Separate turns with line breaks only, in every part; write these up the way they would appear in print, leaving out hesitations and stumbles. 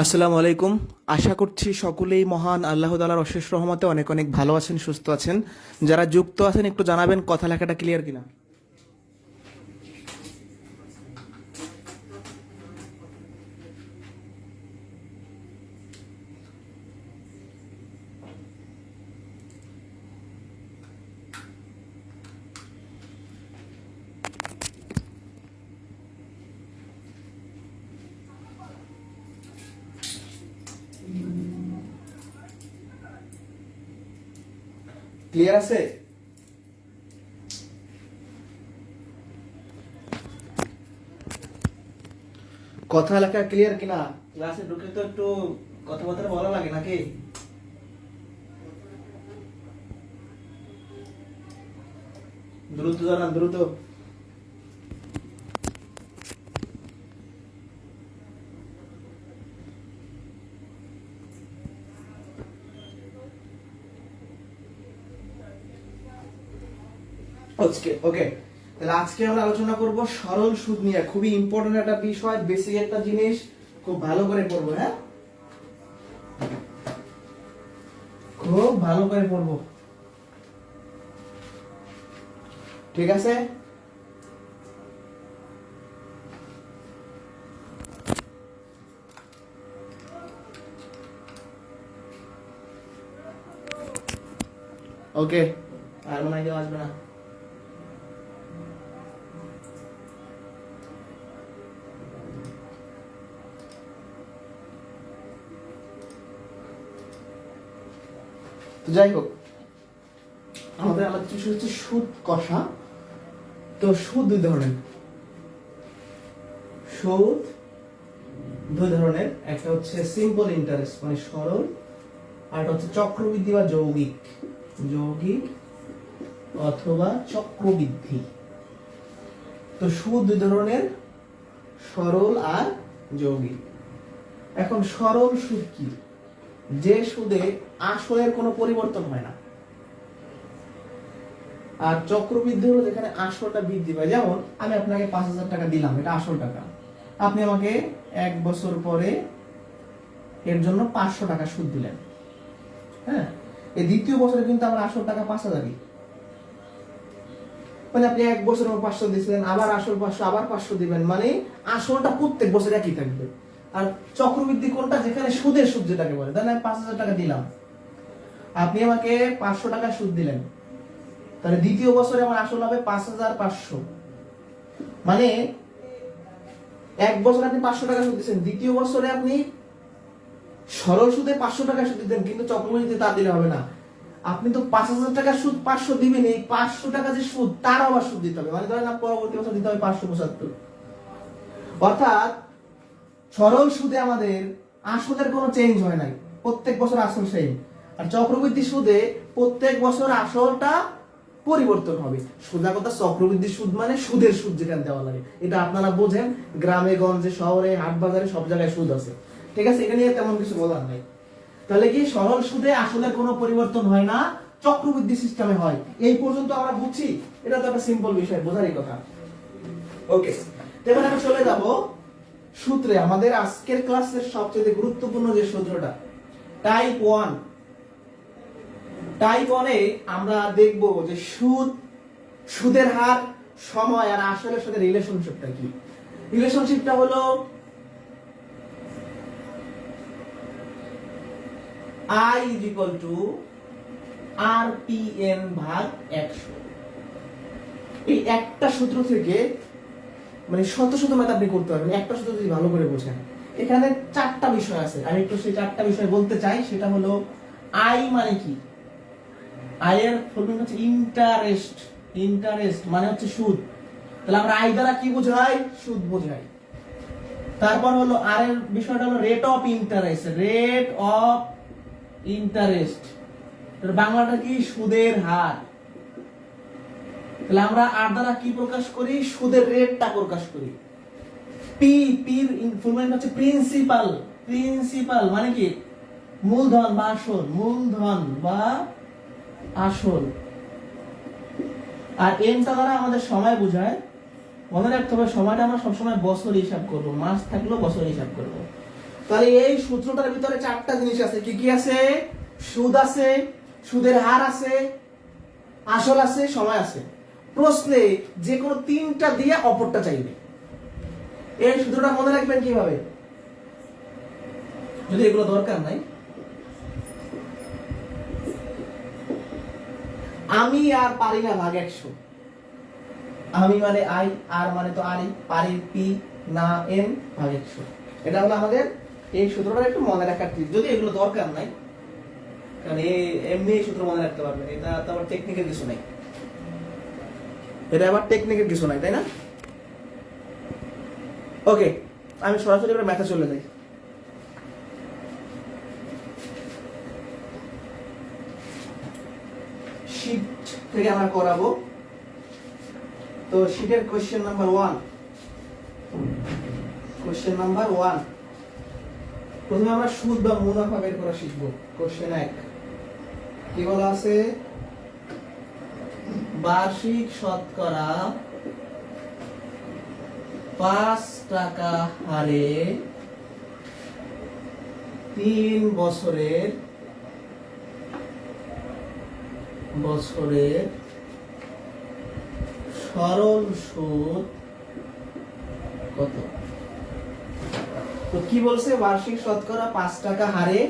আসসালামু আলাইকুম। আশা করছি সকলেই মহান আল্লাহ তাআলার অশেষ রহমতে অনেক অনেক ভালো আছেন, সুস্থ আছেন। যারা যুক্ত আছেন একটু জানাবেন কথা লেখাটা ক্লিয়ার কিনা। ক্লিয়ার আছে? কথা লেখা ক্লিয়ার কিনা? ক্লাসে ঢুকে তো একটু কথাবার্তা বলা লাগে নাকি? দ্রুত জানান, দ্রুত। ওকে ওকে, তাহলে আজকে আমরা আলোচনা করব সরল সুদ নিয়ে। খুবই ইম্পর্টেন্ট একটা বিষয়, বেসিক একটা জিনিস, খুব ভালো করে পড়বো। হ্যাঁ, খুব ভালো করে পড়বো, ঠিক আছে? ওকে, আর মনে হয় কেউ আসবে না। তো যাই হোক, আমাদের আলোচ্য বিষয় হচ্ছে সুদ কষা। তো সুদ দুই ধরনের, সুদ দুই ধরনের, একটা হচ্ছে সিম্পল ইন্টারেস্ট মানে সরল, আর একটা হচ্ছে চক্রবৃদ্ধি বা যৌগিক, যৌগিক অথবা চক্রবৃদ্ধি। তো সুদ দুই ধরনের, সরল আর যৌগিক। এখন সরল সুদ কি? যে সুদে আসলের কোনো পরিবর্তন হয় না। আর চক্রবৃদ্ধি হলো যেখানে আসলটা বৃদ্ধি পায়। যেমন আমি আপনাকে 5,000 টাকা দিলাম, এটা আসল টাকা। আপনি আমাকে 1 বছর পরে এর জন্য 500 টাকা সুদ দিলেন। হ্যাঁ, এই দ্বিতীয় বছরে কিন্তু আমার আসল টাকা 5,000ই। মানে আপনি 1 বছর 500 দিয়েছিলেন, আবার আসল 500, আবার 500 দিবেন, মানে আসলটা প্রত্যেক বছর একই থাকবে। আর চক্রবৃদ্ধি কোনটা? যেখানে সুদের সুদ যেটাকে বলে। তাহলে আমি 5,000 টাকা দিলাম, আপনি আমাকে 500 টাকা সুদ দিলেন, তাহলে দ্বিতীয় বছরে আমার আসল হবে 5,500। মানে 1 বছর আপনি 500 টাকা সুদ দিচ্ছেন, দ্বিতীয় বছরে আপনি সরল সুদে 500 টাকা সুদ দিতেন, কিন্তু চক্রবৃদ্ধি তা দিলে হবে না। আপনি তো 5,000 টাকা সুদ 500 দিবেন, এই 500 টাকা যে সুদ তার আবার সুদ দিতে হবে, মানে ধরেন না পরবর্তী বছর দিতে হবে 575। অর্থাৎ সরল সুদে আমাদের আসলের কোনো চেঞ্জ হয় নাই, প্রত্যেক বছর আসল সেম। আর চক্রবৃদ্ধি সুদে প্রত্যেক বছর আসলটা পরিবর্তন হবে। সোজা কথা, চক্রবৃদ্ধি সুদ মানে সুদের সুদ যেখানে দেওয়া লাগে। এটা আপনারা বোঝেন, গ্রামে গঞ্জে শহরে হাট বাজারে সব জায়গায় সুদ আছে, ঠিক আছে? এটা নিয়ে তেমন কিছু বলার নাই। তাহলে কি সরল সুদে আসলের কোনো পরিবর্তন হয় না, চক্রবৃদ্ধি সিস্টেমে হয়। এই পর্যন্ত আমরা বুঝছি, এটা তো একটা সিম্পল বিষয়, বোঝারই কথা। ওকে, এবার আমরা চলে যাব সূত্রে। আমাদের আজকের ক্লাসের সবচেয়ে গুরুত্বপূর্ণ যে সূত্রটা, টাইপ 1। টাইপ 1 এ আমরা দেখব যে সুদ, সুদের হার, সময় আর আসলের সাথে রিলেশনশিপটা কি। রিলেশনশিপটা হলো I is equal to RPN ভাগ 100। এই একটা সূত্র থেকে মানে শত শত ম্যাথ আপনি করতে পারবেন, একটা সূত্র যদি ভালো করে বোঝেন। এখানে 4টা বিষয় আছে, আমি একটু সেই 4টা বিষয় বলতে চাই। সেটা হলো আই মানে কি? আই এর ফুল ফর্ম হচ্ছে ইন্টারেস্ট। ইন্টারেস্ট মানে হচ্ছে সুদ। তাহলে আমরা আই দ্বারা কি বোঝাই? সুদ বোঝাই। তারপর হলো আর এর বিষয়টা হলো rate of interest. Rate of interest, বাংলাটা কি? সুদের হার। তাহলে আমরা আর দ্বারা কি প্রকাশ করি? সুদের রেটটা প্রকাশ করি। পি, পির ফুল ফর্ম হচ্ছে প্রিন্সিপাল। প্রিন্সিপাল মানে কি? মূলধন বা আসল। মূলধন বা আসল। আর এনটা দ্বারা আমাদের সময় বোঝায়। মনে রাখতে হবে সময়টা আমরা সবসময় বছর হিসাব করব, মাস থাকলেও বছর হিসাব করব। তাহলে এই সূত্রটার ভিতরে চারটা জিনিস আছে, কি কি আছে? সুদ আছে, সুদের হার আছে, আসল আছে, সময় আছে। প্রশ্নে যে কোনো তিনটা দিয়ে অপরটা চাইবে। এই সূত্রটা মনে রাখবেন কিভাবে, যদি এগুলো দরকার নাই। আমি আর পারি না ভাগ 100। আমি মানে আই, আর মানে তো আরই, পারি পি, না এন ভাগ 100। এটা হলো আমাদের এই সূত্রটা একটু মনে রাখার ট্রিক, যদি এগুলো দরকার নাই, কারণ এমনি এই সূত্র মনে রাখতে পারবেন, এটা তো আবার টেকনিকের কিছু নাই, এটা আবার টেকনিকের কিছু নাই, তাই না? ওকে, আমি সরাসরি এবার ম্যাথে চলে যাই। শীট থেকে আমরা করাবো। তো শীটের কোশ্চেন নাম্বার 1, কোশ্চেন নাম্বার 1, প্রথমে আমরা সুদ বা মুনাফা বের করা শিখবো। কোশ্চেন 1 কি বলা আছে? বার্ষিক শতকরা 5 টাকা হারে 3 বছরের সরল সুদ কত? তো কি বলছে? বার্ষিক শতকরা 5 টাকা হারে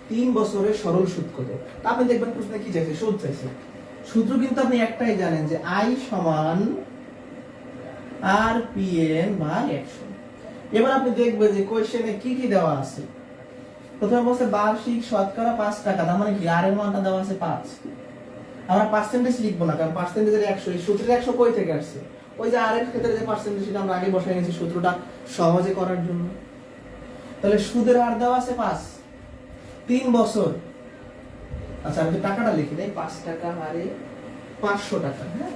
3 বছরের সরল সুদ কত? তা আপনি দেখবেন প্রশ্নে কি চাইছে? সুদ চাইছে। সূত্র কিন্তু আপনি একটাই জানেন যে I সমান RPN ভাগ 100। এবার আপনি দেখবেন যে কোশ্চেনে কি কি দেওয়া আছে। প্রথমে বলছে বার্ষিক শতকরা 5 টাকা, তার মানে কি আর এর মানটা দেওয়া আছে 5। আমরা পার্সেন্টেজ লিখবো না, কারণ পার্সেন্টেজের 100, এই সূত্রের 100 কই থেকে আসছে? ওই যে আর এর ক্ষেত্রে যে পার্সেন্টেজ, সেটা আমরা আগে বসাই নিয়েছি সূত্রটা সহজে করার জন্য। তাহলে সুদের হার দেওয়া আছে 5, 3 বছর। আচ্ছা, আমি তো টাকাটা লিখি নাই, 5 টাকা হারে 500 টাকা, হ্যাঁ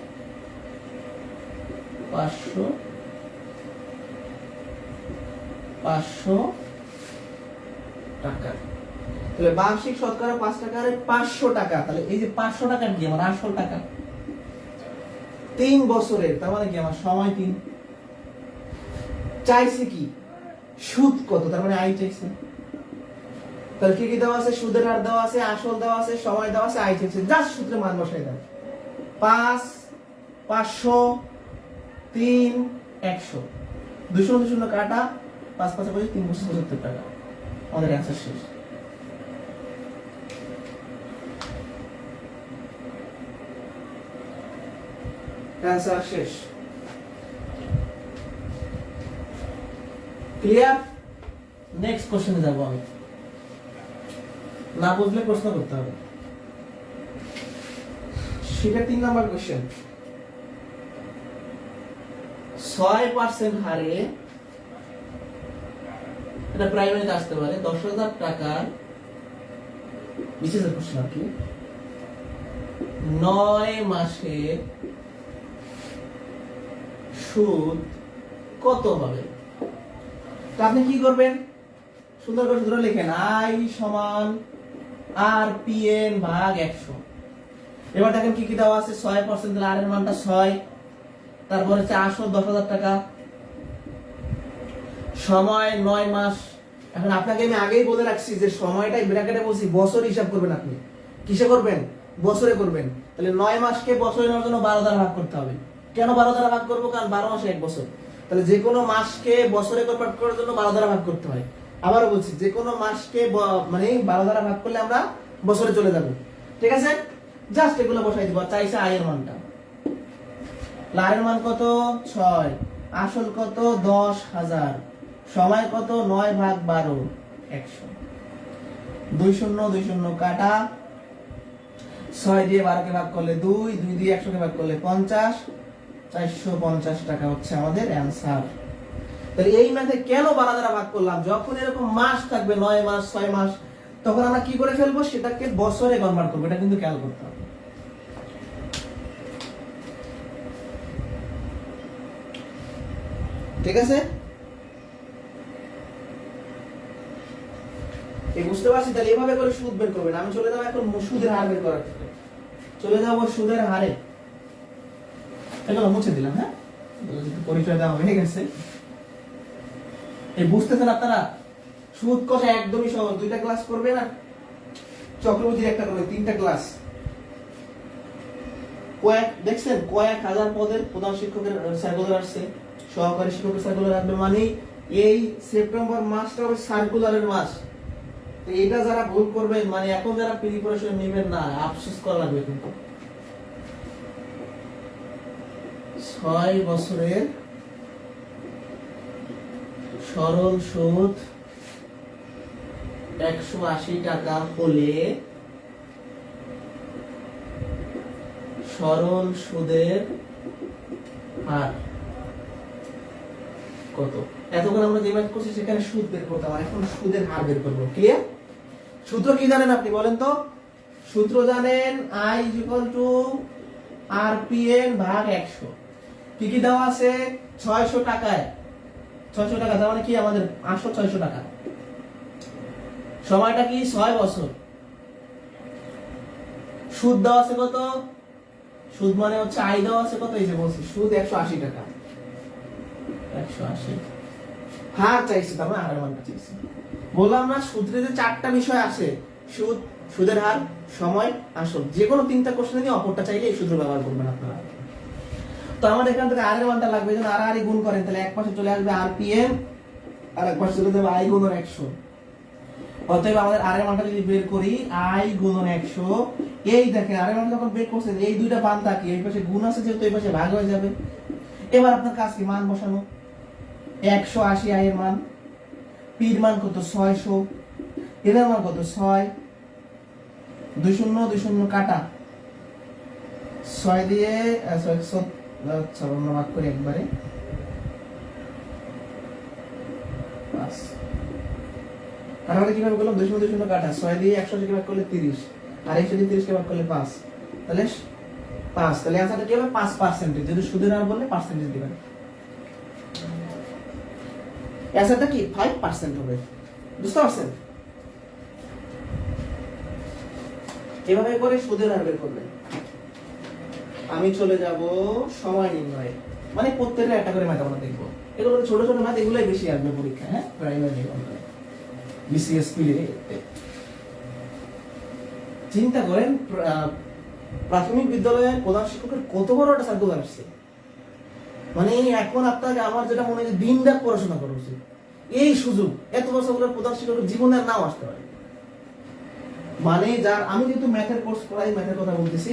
500 টাকা। তাহলে বার্ষিক শতকরা 5 টাকা হারে 500 টাকা। তাহলে এই যে 500 টাকা কি আমার আসল টাকা, 3 বছরের, তার মানে কি আমার সময় 3। চাইছে কি? সুদ কত, তার মানে আই চাইছে। তাহলে কি কি দেওয়া আছে? সুদের হার দেওয়া আছে, আসল দেওয়া আছে, সময় দেওয়া আছে, আই চাইছে। জাস্ট সূত্রে মান বসাই দেন। 5, 500, 3, 100, 200 200 কাটা, 5 5 25, 375 টাকা। আমাদের অ্যান্সার শেষ। অ্যান্সার শেষ। ক্লিয়ার? নেক্সট কোশ্চেনে যাব আমি। না বুঝলে প্রশ্ন করতে হবে। সেটা 3 নাম্বার কোশ্চেন। 6% হারে, এটা প্রাইমারিতে আসতে পারে, 10,000 টাকার বিশেষের কোশ্চেন আর কি, 9 মাসের সুদ কত হবে? তো আপনি কি করবেন? সুন্দর করে সূত্র লিখেন, I সমান RPN ভাগ 100। এবার দেখেন কি কি দেওয়া আছে? 6%, তাহলে আর এর মানটা 6, তারপর হচ্ছে আসল 10,000 টাকা, সময় 9 মাস। এখন আপনাকে আমি আগেই বলে রাখছি যে সময়টাই ব্র্যাকেটে বলছি, বছর হিসাব করবেন আপনি। কিসে করবেন? বছরে করবেন। তাহলে 9 মাসকে বছরে নেওয়ার জন্য 12 দ্বারা ভাগ করতে হবে। কেন 12 দ্বারা ভাগ করব? কারণ 12 মাসে 1 বছর। তাহলে যে কোনো মাসকে বছরে কনভার্ট করার জন্য 12 দ্বারা ভাগ করতে হয়। আবারও বলছি, যে কোনো মাসকে মানে 12 দ্বারা ভাগ করলে আমরা বছরে চলে যাব। ঠিক আছে? জাস্ট এগুলো বসাই দিব। চাইছে আই এর মানটা। আর এর মান কত? 6, আসল কত? 10,000, সময় কত? 9 ভাগ 12, 100, 200 200 কাটা, 6 দিয়ে 12 কে ভাগ করলে 2, 2 দিয়ে 100 কে ভাগ করলে 50, 450 টাকা হচ্ছে আমাদের অ্যান্সার। তাহলে এই ম্যাথে কেন 12 দ্বারা ভাগ করলাম? যখন এরকম মাস থাকবে 9 মাস 6 মাস, তখন আমরা কি করে ফেলবো? সেটাকে বছরে কনভার্ট করবো। এটা কিন্তু খেয়াল করতে হবে। ঠিক আছে? এই বুঝতে পারছি? তাহলে এভাবে করে সুদ বের করবেন। আমি চলে যাবো এখন সুদের হার বের করার ক্ষেত্রে। চলে যাবো সুদের হারে। এগুলো মুছে দিলাম, হ্যাঁ, পরিচয় দেওয়া হয়ে গেছে। এই বুঝতেছেন আপনারা? সুদ কষা একদমই সহজ, 2টা ক্লাস করবে না, চক্রবৃদ্ধির একটা করবে, 3টা ক্লাস। দেখছেন কয়েক হাজার পদের প্রধান শিক্ষকের সার্কুলার আসছে, সহকারী শিক্ষকের সার্কুলার আসবে, মানে এই সেপ্টেম্বর মাসটা হবে সার্কুলারের মাস। তো এটা যারা ভুল করবেন, মানে এখন যারা প্রিপারেশন নেবেন না, আফসোস করা লাগবে কিন্তু। 6 বছরের সরল সুদ 180 টাকা হলে সরল সুদের হার কত? এতক্ষণ আমরা যে ম্যাথ করছি সেখানে সুদ বের করতাম, আর এখন সুদের হার বের করবো। ক্লিয়ার? সূত্র কি জানেন আপনি বলেন তো? সূত্র জানেন I RPN ভাগ 100। কি কি দেওয়া আছে? 600 টাকায়, 600 টাকা, তার মানে কি আমাদের 600 টাকা। সময়টা কি 6 বছর। সুদ দেওয়া আছে কত? সুদ মানে হচ্ছে আই দেওয়া আছে কত, এই যে বলছি সুদ 180 টাকা, 180। হার চাইছে, তার মানে হারের মানটা চাইছে। বললাম না সূত্রে যে 4টা বিষয় আছে, সুদ, সুদের হার, সময়, আসল, যে কোনো 3টা কোশ্চেনে নিয়ে অপরটা চাইলে এই সূত্র ব্যবহার করবেন আপনারা। তো আমাদের এখান থেকে আরের মানটা লাগবে, যখন আর গুণ করেন তাহলে এক পাশে চলে আসবে RPN, আর এক পাশে চলে যাবে I গুণন 100। অতএব আমাদের আরের মানটা যদি বের করি I গুণন 100, এই দেখেন আরের মানটা যখন বের করছেন এই দুইটা বাম থাকে, এই পাশে গুণ আছে যেহেতু এই পাশে ভাগ হয়ে যাবে। এবার আপনার কাজ কি? মান বসানো। 180 I এর মান, P এর মান কত? 600, এর মান কত? 6, 2 শূন্য 2 শূন্য কাটা, 6 দিয়ে 600, আচ্ছা আমরা ভাগ করি একবারে 5। তাহলে কিভাবে করলাম? 2 শূন্য 2 শূন্য কাটা, 6 দিয়ে 100 কে ভাগ করলে 30, আর 100 দিয়ে 30 কে ভাগ করলে 5, তাহলে 5। তাহলে आंसरটা কি হবে? 5%। যদি সুদের হার বললে পার্সেন্টেজ দিবেন, आंसरটা কি 5% হবে। বুঝতে পারছেন? এভাবে করে সুদের হার বের করবেন। আমি চলে যাব সময় নির্ণয়ে, মানে প্রত্যেকটা একটা করে ম্যাথ আমরা দেখব। এগুলো ছোট ছোট ম্যাথ, এগুলাই বেশি আসবে পরীক্ষা, হ্যাঁ, প্রাইমারি লেভেলে, বিসিএস পিলে। চিন্তা করেন প্রাথমিক বিদ্যালয়ের প্রধান শিক্ষকের কত বড় একটা সার্কুলার আসছে। মানে এখন আপনাকে আমার যেটা মনে হয় দিন রাত পড়াশোনা করা উচিত। এই সুযোগ এত বছর প্রধান শিক্ষকের জীবনে আর নাও আসতে পারে। মানে যার, আমি যেহেতু ম্যাথের কোর্স করাই, ম্যাথের কথা বলতেছি,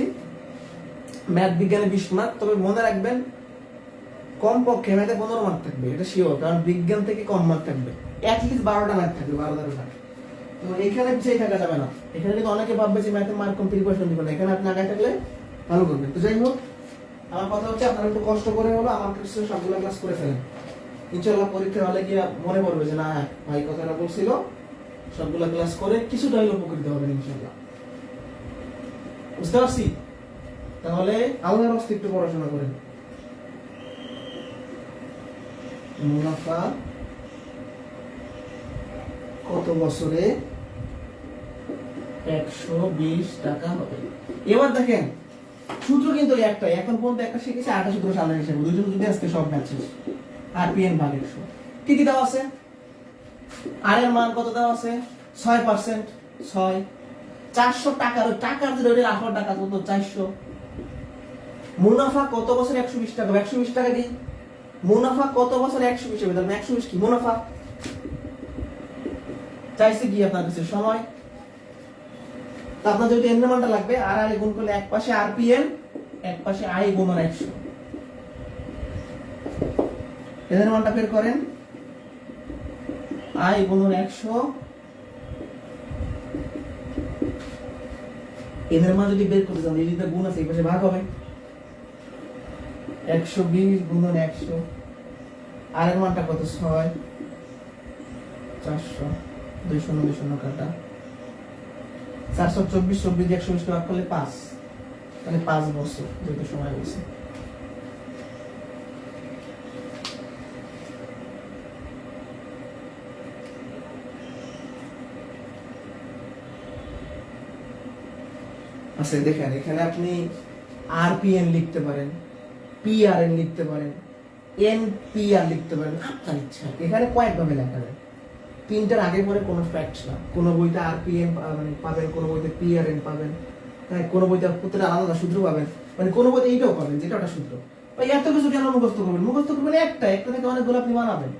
ম্যাথ বিজ্ঞানে 20 মার্ক, তবে মনে রাখবেন কমপক্ষে ম্যাথে 15 মার্ক থাকবে, এটা শিওর, কারণ বিজ্ঞান থেকে কম মার্ক থাকবে, অ্যাটলিস্ট 12টা ম্যাথ থাকবে, 12-13টা। তো এখানে পিছিয়ে থাকা যাবে না। এখানে কিন্তু অনেকে ভাববে যে ম্যাথে মার্ক কম, প্রিপারেশন দিবেন না, এখানে আপনি আগে থাকলে ভালো করবেন। তো যাই হোক, আমার কথা হচ্ছে আপনারা একটু কষ্ট করে হলো আমার কাছে সবগুলো ক্লাস করে ফেলেন, ইনশাআল্লাহ পরীক্ষা হলে গিয়ে মনে পড়বে যে না ভাই কথাটা বলছিল, সবগুলো ক্লাস করে কিছুটা হলে উপকৃত হবেন ইনশাআল্লাহ। বুঝতে পারছি? তাহলে আল্লাহর রাস্তায় একটু পড়াশোনা করেন। মুনাফা কত বছরে 120 টাকা হবে। এবার দেখেন সূত্র কিন্তু একটাই, এখন পর্যন্ত একটা শিখেছি, 8টা সূত্র সামনে হিসেবে, দুজন যদি আজকে সব ম্যাথ শেষ। RPN ভাগ 100 কি কি দেওয়া আছে? আর এর মান কত দেওয়া আছে? 6%, 6, 400 টাকার, ওই টাকার যে ওই আসল টাকা কত? 400। মুনাফা কত বছরে 120 টাকা? 120 টাকা কি মুনাফা কত বছরে 120 হবে? তাহলে 120 কি মুনাফা চাইছে কি আপনার কাছে? সময়। তো আপনার যদি এর মানটা লাগবে, আর আই গুণ করলে এক পাশে RPN, এক পাশে I গুণন 100, এদের মানটা বের করেন। I গুণন 100, এদের মান যদি বের করতে চান, এই যে গুণ আছে এই পাশে ভাগ হবে, 120 গুণন 100, আর এর মানটা কত? 6, 400, 2 শূন্য 2 শূন্য কাটা, 424, 24 দিয়ে 120 কে ভাগ করলে 5, তাহলে 5 বছর যেহেতু সময় বলছে। আচ্ছা দেখেন, এখানে আপনি RPN লিখতে পারেন, PRN লিখতে পারেন, NPR লিখতে পারেন, আপনার ইচ্ছা। এখানে কয়েকভাবে লেখা যায়। তিনটার আগে পরে কোনো ফ্যাক্টস না, কোনো বইতে আরপিএম মানে পাবেন, কোনো বইতে পিআরএন পাবেন, হ্যাঁ কোনো বইতে প্রত্যেকটা আলাদা সূত্র পাবেন, মানে কোনো বইতে এইটাও পাবেন যেটা ওটা সূত্র। ভাই এত কিছু কেন মুখস্থ করবেন? মুখস্থ করবেন একটা থেকে অনেকগুলো আপনি বানাবেন।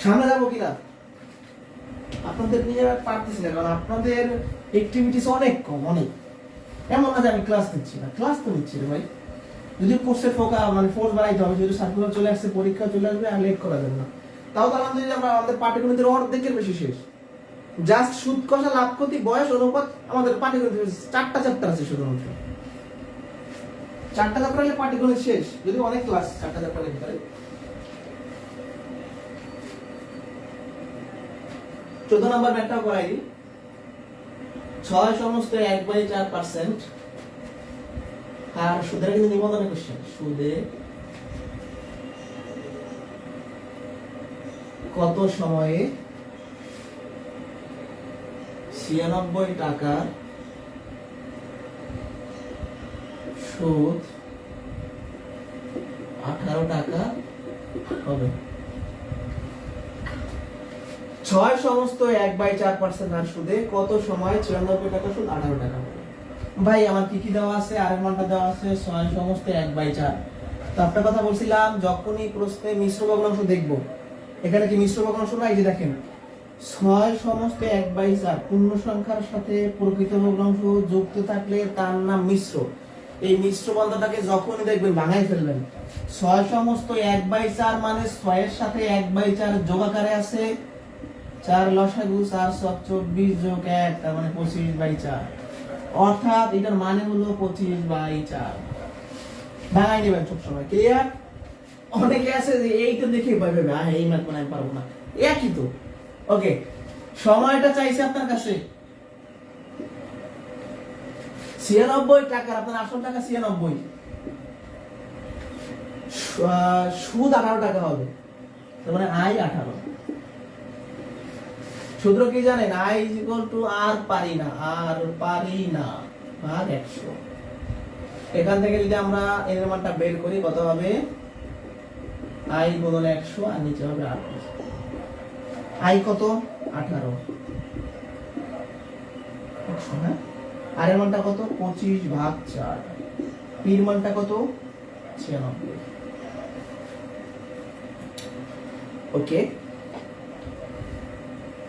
সামনে যাবো কিনা আপনাদের নিয়ে পারতেছি না, কারণ আপনাদের অ্যাক্টিভিটিস অনেক কম, অনেক। এমন না যে আমি ক্লাস নিচ্ছি না, ক্লাস তো নিচ্ছি রে ভাই। যদি কোর্সের মানে ফোর্স বানাইতে হবে, যদি সার্কুলার চলে আসছে, পরীক্ষা চলে আসবে, আর লেট করা যাবে না। তাও তো আলহামদুলিল্লাহ আমরা আমাদের পাটিগণিতের অর্ধেকের বেশি শেষ। জাস্ট সুদ কষা লাভ ক্ষতি বয়স অনুপাত আমাদের পাটিগণিত 4টা চ্যাপ্টার আছে শুধুমাত্র। 4টা চ্যাপ্টার হলে পাটিগণিত শেষ, যদি অনেক ক্লাস 4টা চ্যাপ্টারের ভিতরে। 14 নম্বর ম্যাথটাও করাই দিই। 6 সমস্ত 1/4% আর সুদের কিন্তু নিবন্ধনের কোশ্চেন। সুদে কত সময়ে 96 টাকা সুদ 18 টাকা হবে? 6 সমস্ত 1/4% আর সুদে কত সময় 96 টাকা সুদ 18 টাকা হবে? ভাই আমার কি কি দেওয়া আছে? আর এর মানটা দেওয়া আছে 6 সমস্ত 1/4। তো আপনার কথা বলছিলাম, যখনই প্রশ্নে মিশ্র ভগ্নাংশ দেখব, এখানে কি মিশ্র ভগ্নাংশ না? এই যে দেখেন 6 সমস্ত 1/4 পূর্ণ সংখ্যার সাথে প্রকৃত ভগ্নাংশ যুক্ত থাকলে তার নাম মিশ্র। এই মিশ্র বন্ধটাকে যখনই দেখবেন ভাঙাই ফেলবেন। 6 সমস্ত 1/4 মানে 6 এর সাথে 1/4 যোগ আকারে আছে, 4 লসাগু 4 × 24 যোগ 1 তার মানে 25/4। অর্থাৎ এটার মানে হলো 25/4। ভাঙাই নেবেন সবসময়। ক্লিয়ার? অনেকে আছে যে এইটা দেখে ভয় পাবে, এই ম্যাথ মানে আমি পারবো না, একই তো। ওকে, সময়টা চাইছে আপনার কাছে 96 টাকার, আপনার আসল টাকা 96, সুদ 18 টাকা হবে, তার মানে আই 18। সূত্র কি জানেন? আই ইজ ইকুয়াল টু আর পারি না ভাগ 100। এখান থেকে যদি আমরা এর মানটা বের করি কত হবে? আই গুণন 100 আর নিচে হবে 8। আই কত? 18। হ্যাঁ, আর এর মানটা কত? 25/4। পির মানটা কত? 96। ওকে,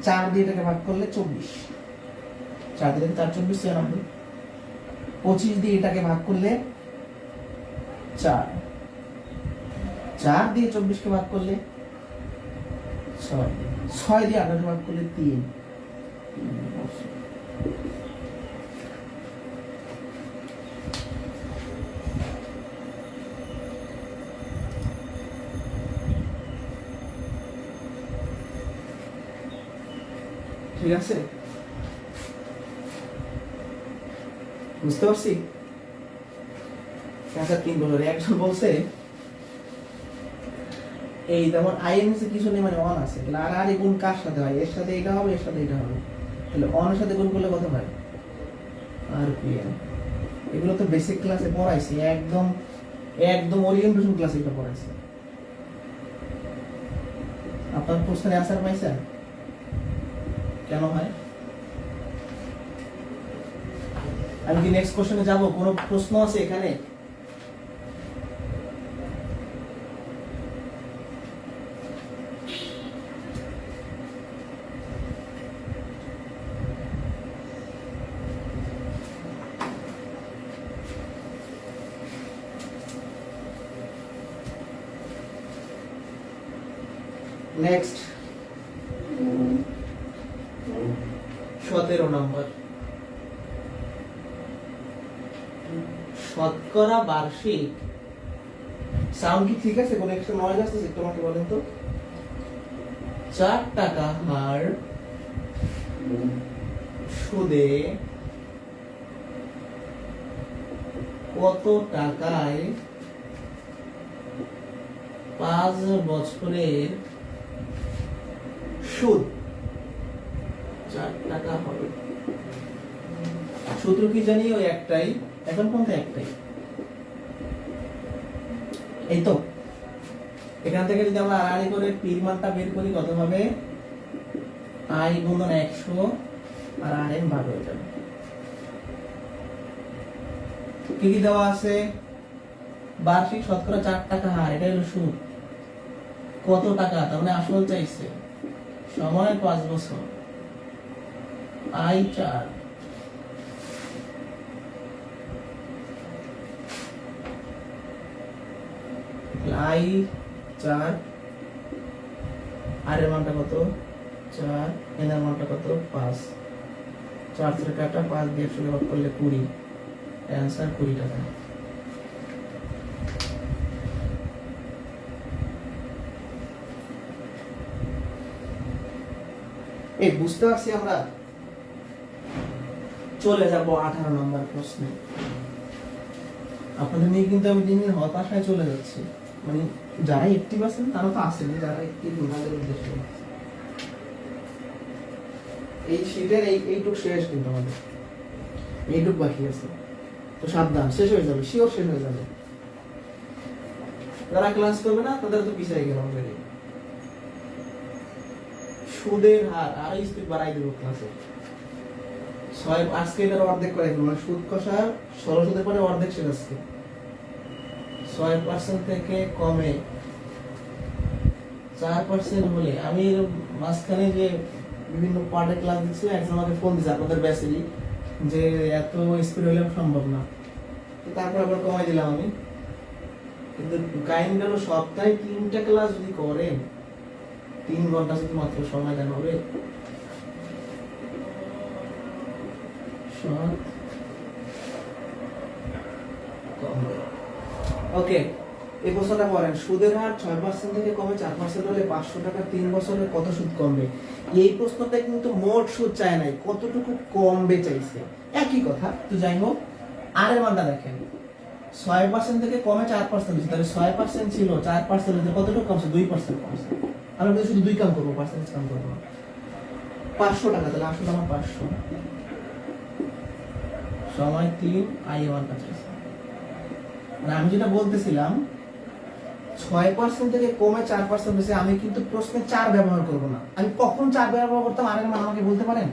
4 দিয়ে এটাকে ভাগ করলে 24, 4 দিয়ে 4 24 96। 25 দিয়ে এটাকে ভাগ করলে 4, 4 দিয়ে 24 কে ভাগ করলে 6, 6 দিয়ে 18 ভাগ করলে 3। ঠিক আছে, বুঝতে পারছি? তিন বছর একজন বলছে এই যেমন আইএনসি কিছু নেই মানে অন আছে, তাহলে আর গুণ কার সাথে হয়? এর সাথে এটা হবে, এর সাথে এটা হবে, তাহলে অন এর সাথে গুণ করলে কত হয়? আরপিএম। এগুলো তো বেসিক ক্লাসে পড়াইছি, একদম একদম ওরিয়েন্টেশন ক্লাসে এটা পড়াইছি। আপনার প্রশ্নের অ্যানসার পাইছেন কেন হয়? আমি কি নেক্সট কোশ্চেনে যাব? কোনো প্রশ্ন আছে এখানে? নেক্সট 17 নম্বর, শতকরা বার্ষিক। সাউন্ড কি ঠিক আছে? কোন এক্সট্রা নয়েজ আসছে একটু আমাকে বলেন তো। 4 টাকা হার সুদে কত টাকায় 5 বছরের সুদ 4 টাকা হবে? সূত্র কি জানি? ওই একটাই। এখন কোনটা? একটাই, এই তো। এখান থেকে যদি আমরা আড়াআড়ি করে পির মানটা বের করি কত হবে, i গুণন 100 আর rn ভাগ হয়ে যাবে। কি কি দেওয়া আছে, বার্ষিক শতকরা 4 টাকা হার, এটা হলো সুদ। কত টাকা, তার মানে আসল চাইছে, সময় 5 বছর, i 4, i 4, আর এর মানটা কত 4, এন এর মানটা কত 5, 4 থেকে কাটা 5 দিয়ে 100 ভাগ করলে 20, অ্যানসার 20 টাকা। এই বুঝতে পারছি আমরা। চলে যাব 18 নম্বর প্রশ্নে। আপনাদের নিয়ে কিন্তু আমি দিন দিন হতাশায় চলে যাচ্ছি, মানে যারা 80% তারা তো আসেনি, যারা 80 ওনাদের উদ্দেশ্যে। এই শীতের এইটুক শেষ, কিন্তু আমাদের এইটুক বাকি আছে, তো সাবধান, শেষ হয়ে যাবে, শিওর শেষ হয়ে যাবে। যারা ক্লাস করবে না তাদের তো পিছিয়ে গেল অলরেডি। সুদের হার আর স্পিড বাড়াই দেবো ক্লাসে। 6 আজকে এটার অর্ধেক করে দেবো, মানে সুদ কষা 16 সুদের পরে অর্ধেক শেষ আজকে। 6% থেকে কমে 4% হলে, আমি মাঝখানে যে বিভিন্ন পার্টে ক্লাস দিচ্ছি, একজন আমাকে ফোন দিচ্ছে আপনাদের ব্যাচেরই, যে এত স্পিড হলে সম্ভব না, তারপর আবার কমাই দিলাম আমি। কিন্তু কাহিনীটা হলো সপ্তাহে 3টা ক্লাস যদি করেন, 3 ঘন্টা যদি মাত্র সময় দেন হবে, ওকে। এই প্রশ্নটা করেন, সুদের হার 6% থেকে কমে 4% হলে 500 টাকা 3 বছরে কত সুদ কমবে? এই প্রশ্নটা কিন্তু মোট সুদ চায় নাই, কতটুকু কমবে চাইছে, একই কথা। তো যাই হোক, আর এর মানটা দেখেন, 6% থেকে কমে 4% হচ্ছে, তাহলে 6% ছিল, 4% হচ্ছে, কতটুকু কমছে? 2% কমছে। আমরা যদি শুধু 2 কাম করবো, পার্সেন্টেজ কাম করবো না। 500 টাকা, তাহলে আসলে আমার 500, সময় 3, আই 1 কাছে। মানে আমি যেটা বলতেছিলাম, 6% থেকে কমে 4% হয়েছে, আমি কিন্তু প্রশ্নে 4 ব্যবহার করব না। আমি কখন 4 ব্যবহার করতাম, আর এর মান আমাকে বলতে পারেন?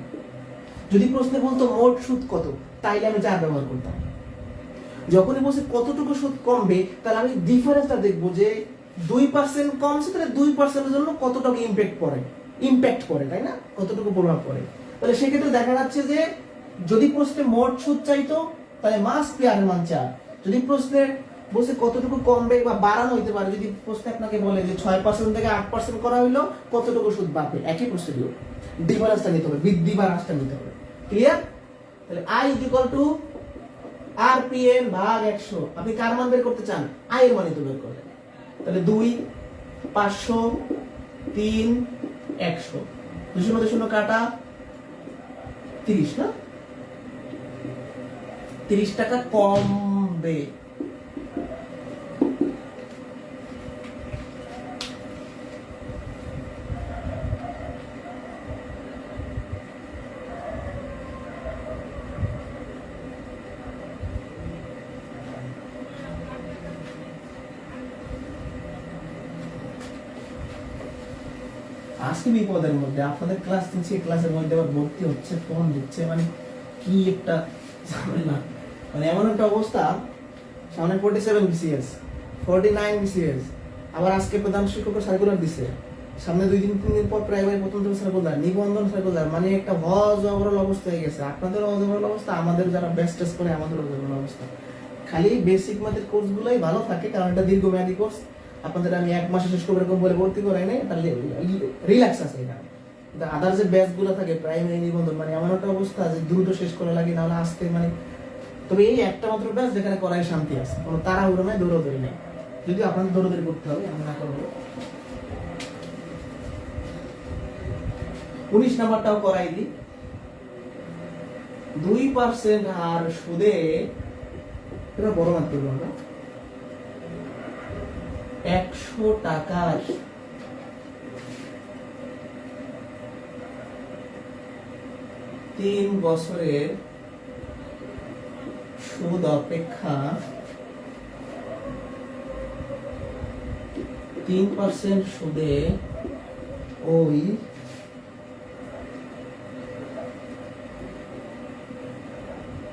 যদি প্রশ্নে বলতো মোট সুদ কত, তাইলে আমি 4 ব্যবহার করতাম। যখনই বলছে কতটুকু সুদ কমবে, তাহলে আমি ডিফারেন্সটা দেখবো যে 2% কমছে, তাহলে 2% এর জন্য কতটুকু ইম্প্যাক্ট করে, তাই না? কতটুকু প্রভাব পড়ে। তাহলে সেক্ষেত্রে দেখা যাচ্ছে যে যদি প্রশ্নে মোট সুদ চাইতো, তাহলে মাস পি আর এর মান 4। যদি প্রশ্নে বলছে কতটুকু কমবে বা বাড়ানো হইতে পারে, যদি প্রশ্নে আপনাকে বলে যে 6% থেকে 8% করা হইলো, কতটুকু সুদ বাড়বে, একই প্রসিডিউর, ডিফারেন্সটা নিতে হবে, বৃদ্ধি বা হ্রাসটা নিতে হবে। ক্লিয়ার? তাহলে i RPN ভাগ 100, আপনি কার মান বের করতে চান? i এর মান তো বের করলেন। তাহলে 2, 500, 3, 100, 200 মধ্যে 0 কাটা, 30 না? 30 টাকা কমবে। আজকে বিপদের মধ্যে আপনাদের ক্লাস নিচ্ছে, ক্লাসের মধ্যে আবার ভর্তি হচ্ছে, ফোন দিচ্ছে, মানে কি একটা ঝামেলা। মানে এমন একটা অবস্থা, সামনে 47 BCS, 49 BCS, আবার আজকে প্রধান শিক্ষকের সার্কুলার দিছে, সামনে 2-3 দিন পর প্রাইমারি প্রথম সার্কুলার, নিবন্ধন সার্কুলার, মানে একটা হজবরল অবস্থা হয়ে গেছে। আপনাদের হজবরল অবস্থা, আমাদের যারা বেস্ট টেস্ট করে আমাদের হজবরল অবস্থা। খালি বেসিক ম্যাথের কোর্সগুলোই ভালো থাকে, কারণ এটা দীর্ঘমেয়াদী কোর্স। আপনাদের আমি 1 মাসে শেষ করবো এরকম বলে ভর্তি করাই নাই, তাহলে রিল্যাক্স আছে এখানে। কিন্তু আদার যে ব্যাচগুলো থাকে প্রাইমারি নিবন্ধন, মানে এমন একটা অবস্থা যে দ্রুত শেষ করা লাগে, নাহলে আসতে মানে। তবে এই একটা মাত্র ব্যাচ যেখানে করাই শান্তি আছে, কোনো তাড়াহুড়ো নাই, দৌড়াদৌড়ি নেই। যদি আপনাদের দৌড়াদৌড়ি করতে হবে, আমি না করবো। 19 নাম্বারটাও করাই দিই। 2% হার সুদে, এটা বড় মান করবো আমরা, 100 টাকার 3 বছরের সুদ অপেক্ষা 3% সুদে ওই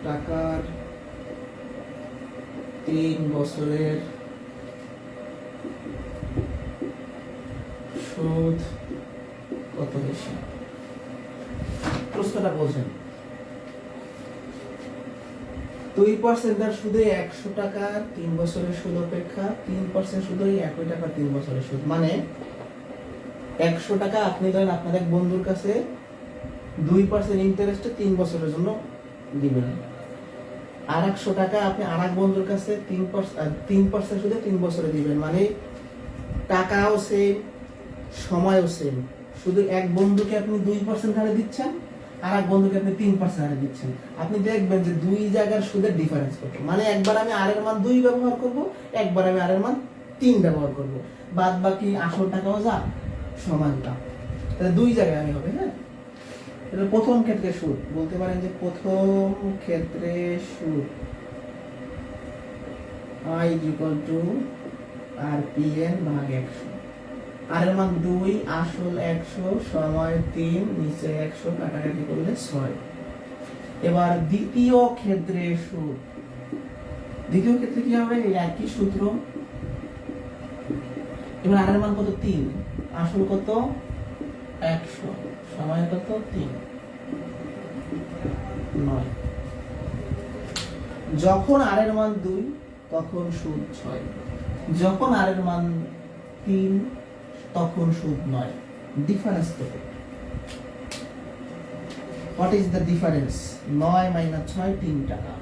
টাকার 3 বছরের সুদ কত বেশি? প্রশ্নটা বোঝেন। 2% সুদে 100 টাকা 3 বছরের সুদ অপেক্ষা 3% সুদ ওই একই টাকা 3 বছরের সুদ, মানে 100 টাকা আপনি ধরেন আপনার এক বন্ধুর কাছে 2% ইন্টারেস্টে 3 বছরের জন্য দিবেন, আর 100 টাকা আপনি আর এক বন্ধুর কাছে 3% সুদে 3 বছরে দিবেন, মানে টাকাও সেম, সময়ও সেম, শুধু এক বন্ধুকে আপনি 2% হারে দিচ্ছেন, আর এক বন্ধুকে আপনি 3% হারে দিচ্ছেন। আপনি দেখবেন যে দুই জায়গার সুদের ডিফারেন্স কত, মানে একবার আমি আর এর মান 2 ব্যবহার করব, একবার আমি আর এর মান 3 ব্যবহার করব, বাদ বাকি আসল টাকাও যা সমানটা, তাহলে দুই জায়গায় আমি হবে। হ্যাঁ, এটা প্রথম ক্ষেত্রে সুদ, বলতে পারেন যে প্রথম ক্ষেত্রে সুদ I = RPN ভাগ 100, আর এর মান 2, আসল 100, সময় 3, নিচে 100 কাটাকাটি করলে 6। এবার দ্বিতীয় ক্ষেত্রে সুদ, দ্বিতীয় ক্ষেত্রে কি হবে? এই একই সূত্র, এবার আর এর মান কত? 3, আসল কত? 100, সময় কত? 3, 9। যখন আর এর মান 2 তখন সুদ 6, যখন আর এর মান 3 তখন সুদ 9। ডিফারেন্স তো, হোয়াট ইজ দ্য ডিফারেন্স? 9 - 6 3 টাকা।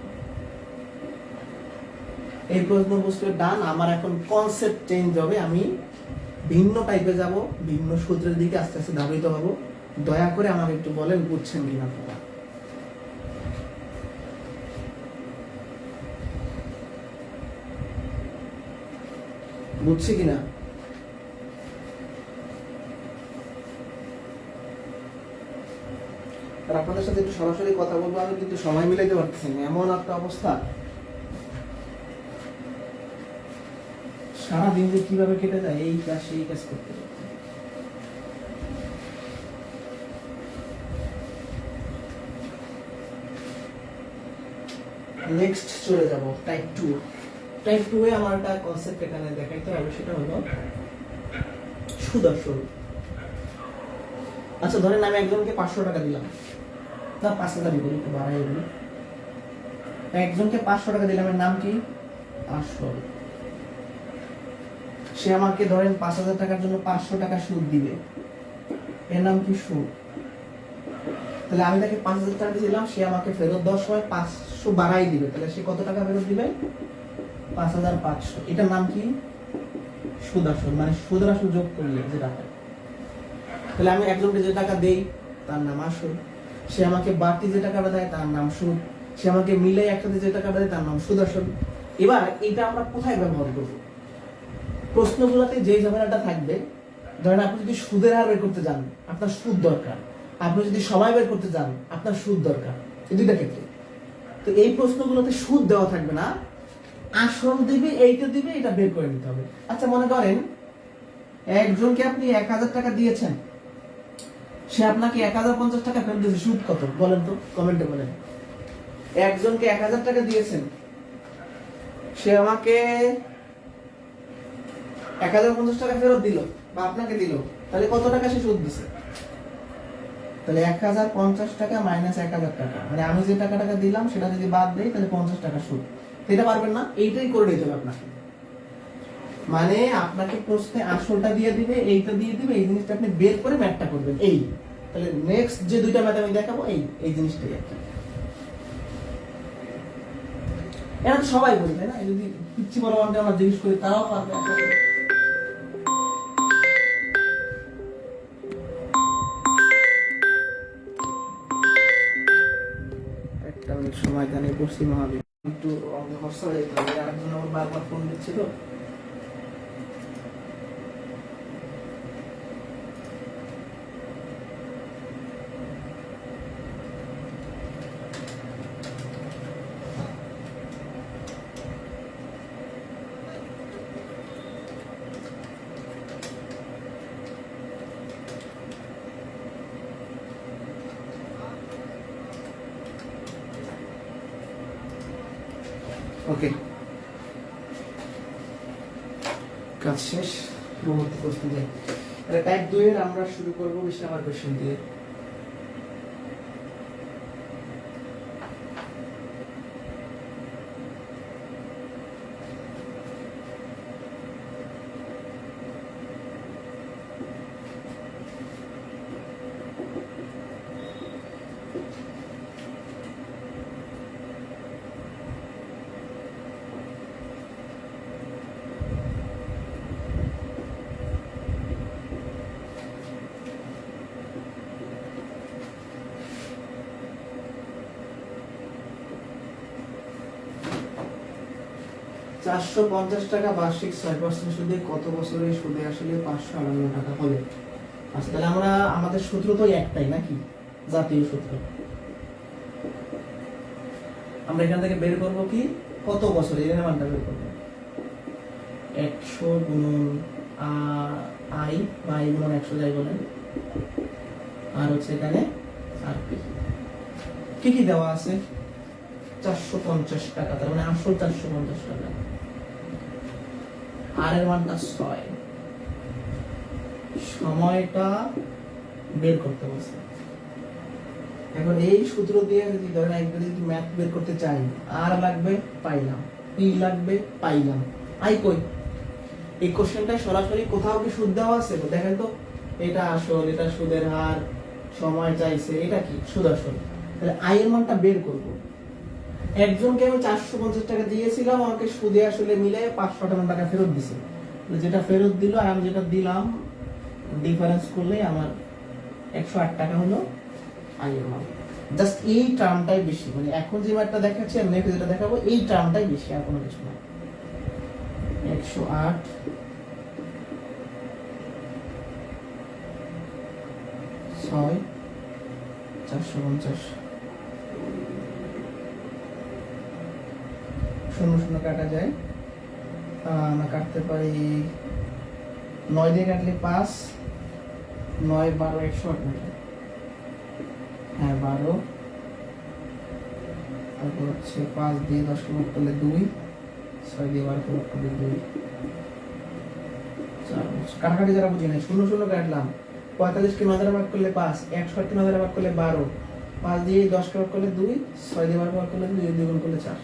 এই প্রশ্ন বুঝতে ডান। আমার এখন কনসেপ্ট চেঞ্জ হবে, আমি ভিন্ন টাইপে যাব, ভিন্ন সূত্রের দিকে আস্তে আস্তে ধাবিত হব। দয়া করে আমাকে একটু বলেন বুঝছেন কিনা আপনারা। বুঝছি কিনা? আর আপনাদের সাথে একটু সরাসরি কথা বলবো, আমি কিন্তু সময় মিলাইতে পারতেছি না, এমন একটা অবস্থা। সারাদিন যে কিভাবে কেটে যায় এই কাজ সেই কাজ করতে করতে। নেক্সট চলে যাব টাইপ 2। টাইপ 2 এ আমার একটা কনসেপ্ট এখানে দেখাইতে হবে, সেটা হলো সুদ আসল। আচ্ছা ধরেন আমি একজনকে 500 টাকা দিলাম, না 5000 বলি, একটু বাড়াই বলি। একজনকে 500 টাকা দিলাম, এর নাম কি? আসল। সে আমাকে ধরেন 5000 টাকার জন্য 500 টাকা সুদ দিবে, এর নাম কি? সুদ। তাহলে আমি তাকে 5000 টাকা দিলাম, সে আমাকে ফেরত দেওয়ার সময় 500 বাড়াই দিবে, তাহলে সে কত টাকা ফেরত দিবে? 5500। এটার নাম কি? সুদ আসল, মানে সুদের আসল যোগ করলে যে টাকা। তাহলে আমি একজনকে যে টাকা দেই তার নাম আসল, সে আমাকে বাড়তি যে টাকাটা দেয় তার নাম সুদ, সে আমাকে মিলে একসাথে যে টাকাটা দেয় তার নাম সুদ আসল। এবার এটা আমরা কোথায় ব্যবহার করব? প্রশ্নগুলোতে যে ঝামেলাটা থাকবে, ধরেন আপনি যদি সুদের হার বের করতে যান আপনার সুদ দরকার, আপনি যদি সময় বের করতে যান আপনার সুদ দরকার, এই দুইটা ক্ষেত্রে। তো এই প্রশ্নগুলোতে সুদ দেওয়া থাকবে না, আসল দিবে, এইটা দিবে, এটা বের করে নিতে হবে। আচ্ছা মনে করেন একজনকে আপনি 1000 টাকা দিয়েছেন, সে আপনাকে 1050 টাকা ফেরত দিয়েছে, সুদ কত বলেন তো, কমেন্টে বলেন। একজনকে 1000 টাকা দিয়েছেন, সে আমাকে 1050 টাকা ফেরত দিল বা আপনাকে দিল, তাহলে কত টাকা সে সুদ দিছে? তাহলে 1050 টাকা মাইনাস 1000 টাকা, মানে আমি যে টাকা দিলাম সেটা যদি বাদ দেই তাহলে 50 টাকা সুদ। এটা পারবেন না? এইটাই করে নিতে হবে আপনাকে, মানে আপনাকে প্রশ্নে আসলটা দিয়ে দিবে, এইটা দিয়ে দিবে, এই জিনিসটা আপনি বের করে ম্যাথটা করবেন। এই তাহলে নেক্সট যে দুইটা ম্যাথ আমি দেখাবো এই জিনিসটাই আর কি। এটা তো সবাই বলি তাই না? যদি পিচ্ছি বড় বান্ধব আমরা জিজ্ঞেস করি তারাও পারবে। একটা মিনিট সময় জানি পড়ছি মহাবীর, একটু হর্ষ হয়ে যেতে হবে, আরেকজন আমার বারবার ফোন দিচ্ছে তো। ওকে, কাজ শেষ। পরবর্তী প্রশ্ন যাই। টাইপ 2 এর আমরা শুরু করব 20 নাম্বার কোশ্চেন দিয়ে। টাকা বার্ষিক 6% সুদে কত বছরে সুদে আসলে 558 টাকা হবে? আচ্ছা, তাহলে আমরা আমাদের সূত্র তো একটাই নাকি, জাতীয় সূত্র। আমরা এখান থেকে বের করব কি কত বছরে, এর মানটা বের করব। 100 গুণন আই বা আই গুণন 100 যাই বলেন, আর হচ্ছে এখানে আর কি কি দেওয়া আছে? 450 টাকা, তার মানে আসল 450 টাকা। আর এর মানটা 6, সময়টা বের করতে বলছে। এখন এই সূত্র দিয়ে যদি ধরেন একবার যদি ম্যাথ বের করতে চাই, আর লাগবে পাইলাম, পি লাগবে পাইলাম, আই কই? এই কোশ্চেনটা সরাসরি কোথাও কি সুদ দেওয়া আছে? দেখেন তো, এটা আসল, এটা সুদের হার, সময় চাইছে, এটা কি সুদ আসল। তাহলে আই এর মানটা বের করব। একজনকে আমি 450 টাকা দিয়েছিলাম, আমাকে সুদে আসলে মিলে 558 টাকা ফেরত দিছে। যেটা ফেরত দিল আর আমি যেটা দিলাম ডিফারেন্স করলে আমার 108 টাকা হলো আই এর মান। জাস্ট এই টার্মটাই বেশি, মানে এখন যে ম্যাথটা দেখাচ্ছি আর নেক্সট যেটা দেখাবো এই টার্মটাই বেশি, আর কোনো কিছু না। 108 6 450 শূন্য শূন্য কাটা যায়, আমরা কাটতে পারি 9 দিয়ে কাটলে 5, 9 12 108 টাকা। হ্যাঁ 12, তারপর হচ্ছে 5 দিয়ে 10 কে ভাগ করলে 2, 6 দিয়ে 12 কে ভাগ করলে 2, 4। কাটাকাটি যারা বুঝি নাই, শূন্য শূন্য কাটলাম। 45 কে 9 দ্বারা ভাগ করলে 5, 108 কে 9 দ্বারা ভাগ করলে 12, 5 দিয়ে 10 কে ভাগ করলে 2, 6 দিয়ে 12 কে ভাগ করলে 2, 2 গুণ করলে 4।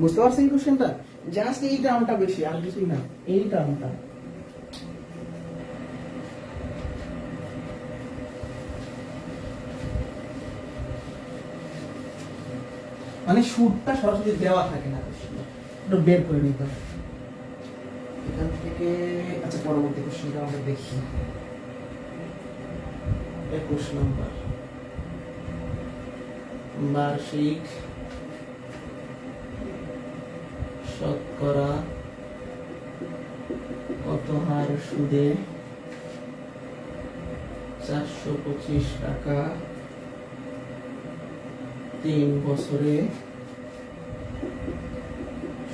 বুঝতে পারছেন কোশ্চেনটা? জাস্ট এই টার্মটা বেশি, আর কিছুই না, এই টার্মটা। মানে সুদটা সরাসরি দেওয়া থাকে না, একটু বের করে নিতে হবে এখান থেকে। আচ্ছা, পরবর্তী কোশ্চেনটা আমরা দেখি। 21 নম্বর, বার্ষিক শতকরা কত হার সুদে 425 টাকা 3 বছরে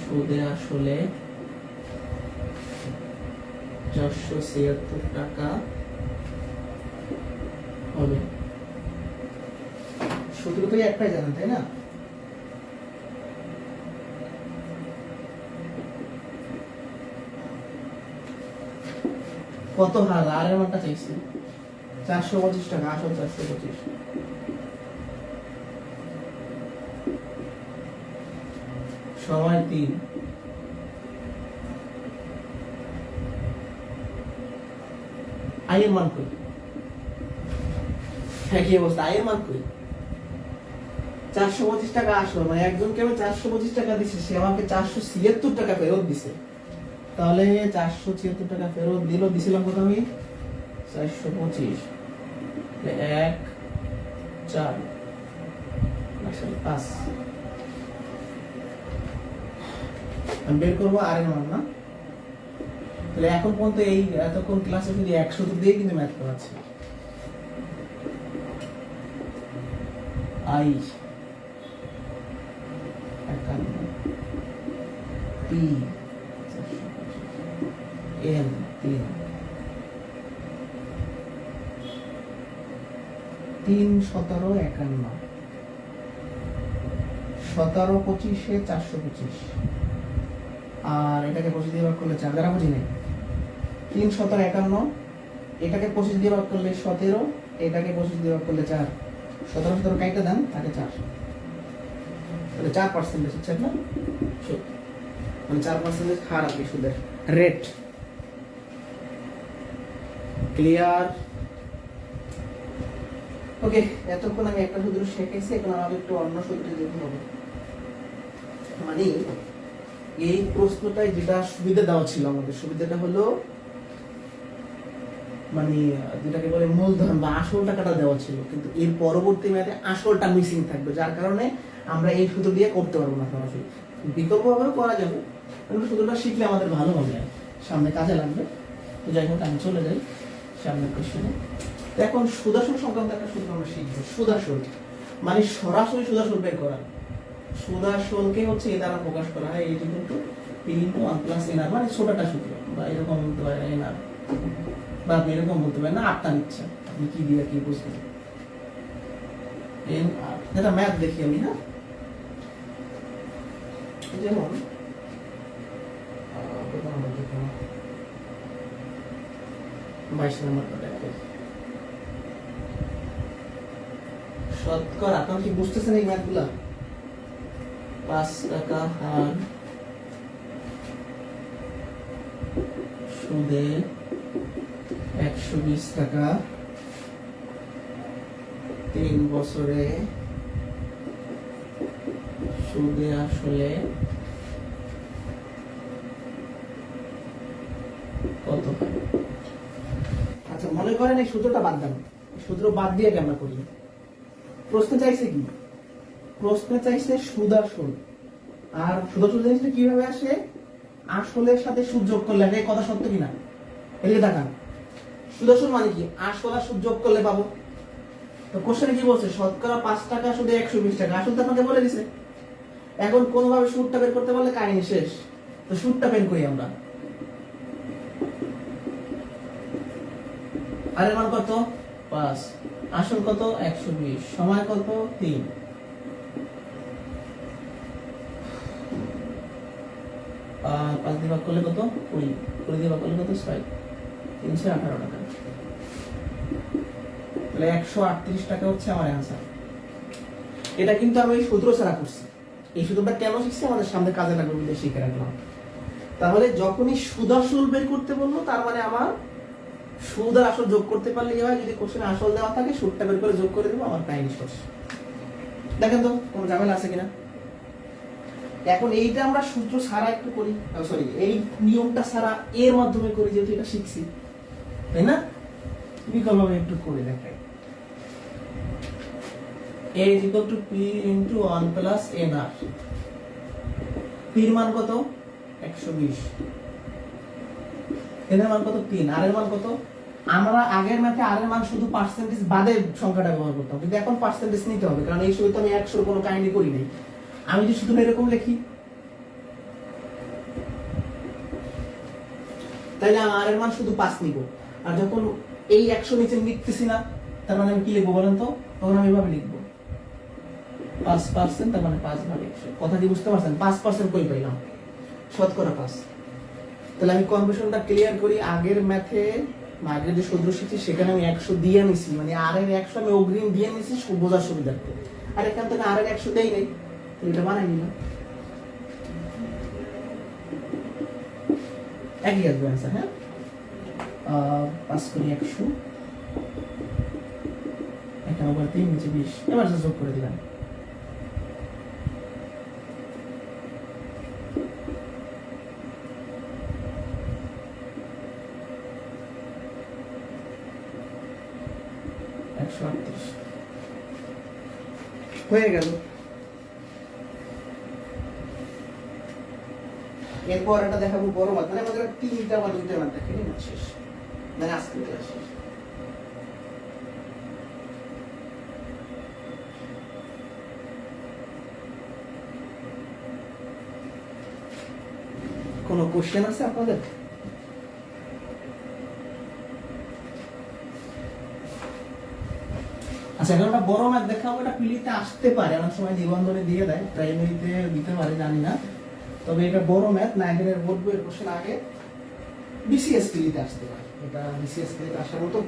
সুদে আসলে 476 টাকা হবে? সূত্র তো একটাই জানেন, তাই না? কত হার, আর এর মানটা চাইছি 425 টাকা, আসল 425। সময় 3, আয়ের মান কই? হ্যাঁ, কি অবস্থা, আয়ের মান কই? 425 টাকা আসল, মানে একজনকে আমি 425 টাকা দিছি, সে আমাকে 476 টাকা ফেরত দিছে। তাহলে 476 টাকা ফেরত দিল, দিছিলাম কত আমি? 425, 1 4 5। আমি বের করবো আর এর মান না। তাহলে এখন পর্যন্ত এই এতক্ষণ ক্লাসে শুধু 100 দিয়ে কিন্তু ম্যাথ করাচ্ছি। আই 51, পি 425, এন 3, 1751, 17-25 425, আর এটাকে 25 দিয়ে ভাগ করলে 4, দ্বারা বুঝি নাই। 3-17-51, এটাকে 25 দিয়ে ভাগ করলে 17, এটাকে 25 দিয়ে ভাগ করলে 4, 17 কাইটা দেন তাকে 4, তাহলে 4% হচ্ছে না সুদ, মানে 4% হার আর কি সুদের রেট। ক্লিয়ার? ওকে, এতক্ষণ আমি একটা সূত্র শিখেছি, এখন আমাকে একটু অন্য সূত্রে যেতে হবে। মানে এই প্রশ্নটাই যেটা সুবিধা দেওয়া ছিল, আমাদের সুবিধাটা হলো মানে যেটাকে বলে মূলধন বা আসল টাকাটা দেওয়া ছিল, কিন্তু এর পরবর্তী মেয়াদে আসলটা মিসিং থাকবে, যার কারণে আমরা এই সূত্র দিয়ে করতে পারবো না সরাসরি। বিকল্পভাবেও করা যাবে, কিন্তু সূত্রটা শিখলে আমাদের ভালো হবে, সামনে কাজে লাগবে। তো যাই হোক, আমি চলে যাই সামনের কোশ্চেনে। এখন সুদাসল সংক্রান্ত একটা সূত্র আমরা শিখবো। সুদাসল মানে সরাসরি সুদাসল বের করা। সুদাসলকে হচ্ছে এ দ্বারা প্রকাশ করা হয়, এই কিন্তু P × 1 + NR, মানে ছোটটা সূত্র, বা এরকম বলতে পারেন NR, বা আপনি এরকম বলতে পারেন না, আপনার ইচ্ছা আপনি কি দিয়ে কি বুঝবেন। NR এটা ম্যাথ দেখি আমি, হ্যাঁ, যেমন 22 নম্বরটা দেখো। শতকরা, আপনারা কি বুঝতেছেন এই ম্যাথগুলা? 5 টাকা হার সুদে 120 টাকা 3 বছরে সুদে আসলে কত? আচ্ছা, মনে করেন এই সূত্রটা বাদ দেন, সূত্র বাদ দিয়ে আমরা করি। প্রশ্ন চাইছে কি? প্রশ্ন চাইছে সুদাসল, আর সুদাসল জিনিসটা কিভাবে আসে? আসলের সাথে সুদ যোগ করলে। এই কথা সত্য কিনা এদিকে তাকান। সুদাসল মানে কি? আসল আর সুদ যোগ করলে পাবো। তো কোশ্চেনে কি বলছে? শতকরা 5 টাকা সুদে 120 টাকা। আসল তো আপনাকে বলে দিছে। এখন কোনোভাবে সুদটা বের করতে পারলে কাহিনী শেষ। তো সুদটা বের করি আমরা। আর এর মান কত? 5, আসল কত? 120, সময় কত? 3। 5 দিয়ে ভাগ করলে কত? 20, 20 দিয়ে ভাগ করলে কত? 6, 318 টাকা। তাহলে 138 টাকা হচ্ছে আমার অ্যান্সার। এটা কিন্তু আমি সূত্র ছাড়া করছি। এই সূত্রটা কেন শিখছি? আমাদের সামনে কাজে লাগবে বলে শিখে রাখলাম। তাহলে যখনই সুদাসল বের করতে বলবো, তার মানে আমার সুদ আর আসল যোগ করতে পারলেই হয়। যদি কোশ্চেনে আসল দেওয়া থাকে, সুদটা বের করে যোগ করে দেবো, আমার কাহিনী শেষ। দেখেন তো কোনো ঝামেলা আছে কিনা। এখন এইটা আমরা সূত্র ছাড়া একটু করি, সরি এই নিয়মটা ছাড়া এর মাধ্যমে করি, যেহেতু এটা শিখছি, তাই না? বিকল্পভাবে একটু করে দেখাই। A = P × 1 + NR। P এর মান কত? 120, N এর মান কত? 3, আর এর মান কত? আমরা আগের ম্যাথে আর এর মান শুধু পার্সেন্টেজ বাদে সংখ্যাটা ব্যবহার করতাম, কিন্তু এখন পার্সেন্টেজ নিতে হবে, কারণ এই সময় তো আমি 100 কোনো কাহিনী করি নাই। আমি যে শুধু এরকম লিখি, তাইলে আর এর মান শুধু 5 নিব। আর যখন এই 100 নিচে লিখতেছি না, তার মানে আমি কি লিখবো বলেন তো? তখন আমি এভাবে লিখবো 5%, তার মানে 5/100। কথা কি বুঝতে পারছেন? 5% কই পাইলাম? শতকরা 5। তাহলে আমি কনভার্সনটা ক্লিয়ার করি। আগের ম্যাথে আগের যে সূত্র শিখছি সেখানে আমি 100 দিয়ে নিছি, মানে আর এর 100 আমি অগ্রিম দিয়ে নিছি বোঝার সুবিধার্থে। আর এখান থেকে আর এর 100 দেই নাই, তো এটা বানাই নিলাম, একই আসবে অ্যান্সার। হ্যাঁ, 5 × 100, এখানে আবার 3 নিচে 20, এবার যোগ করে দিলাম। হয়ে গেল। এরপর এটা দেখাবো বড় মাত্রা, মানে আমাদের 3টা বা 2টা মাত্রা খেলে না শেষ, মানে আজকে ক্লাস শেষ। কোনো কোশ্চেন আছে আপনাদের? আচ্ছা, এখন একটা বড় ম্যাথ দেখাবো, এটা পিলিতে আসতে পারে, অনেক সময় নিবন্ধনে দিয়ে দেয়, প্রাইমারিতে দিতে পারে জানি না, তবে এটা বড় ম্যাথ, 9 এর বোর্ড বইয়ের কোশ্চেন আগে বিসিএস পিলিতে আসতে পারে, এটা বিসিএস পিলিতে আসার মতো,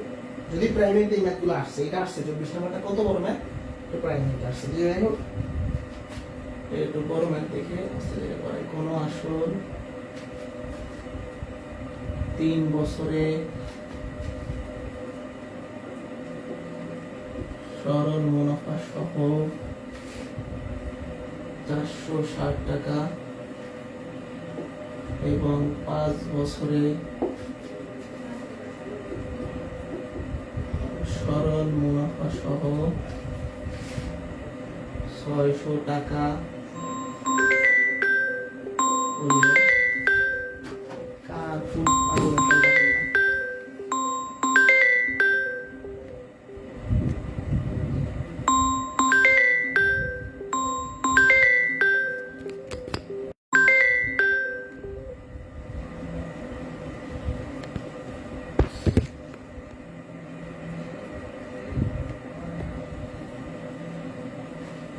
যদি প্রাইমারিতে এই ম্যাথগুলো আসছে, এটা আসছে 24 নাম্বারটা কত বড় ম্যাথ, এটা প্রাইমারিতে আসছে, যে যাই হোক একটু বড় ম্যাথ দেখে আসতে যেতে পারে। কোনো আসল 3 বছরে সরল মুনাফা সহ 460 টাকা এবং 5 বছরে সরল মুনাফা সহ 600 টাকা হলে কার ফুল পাগল একটা ঘটনা।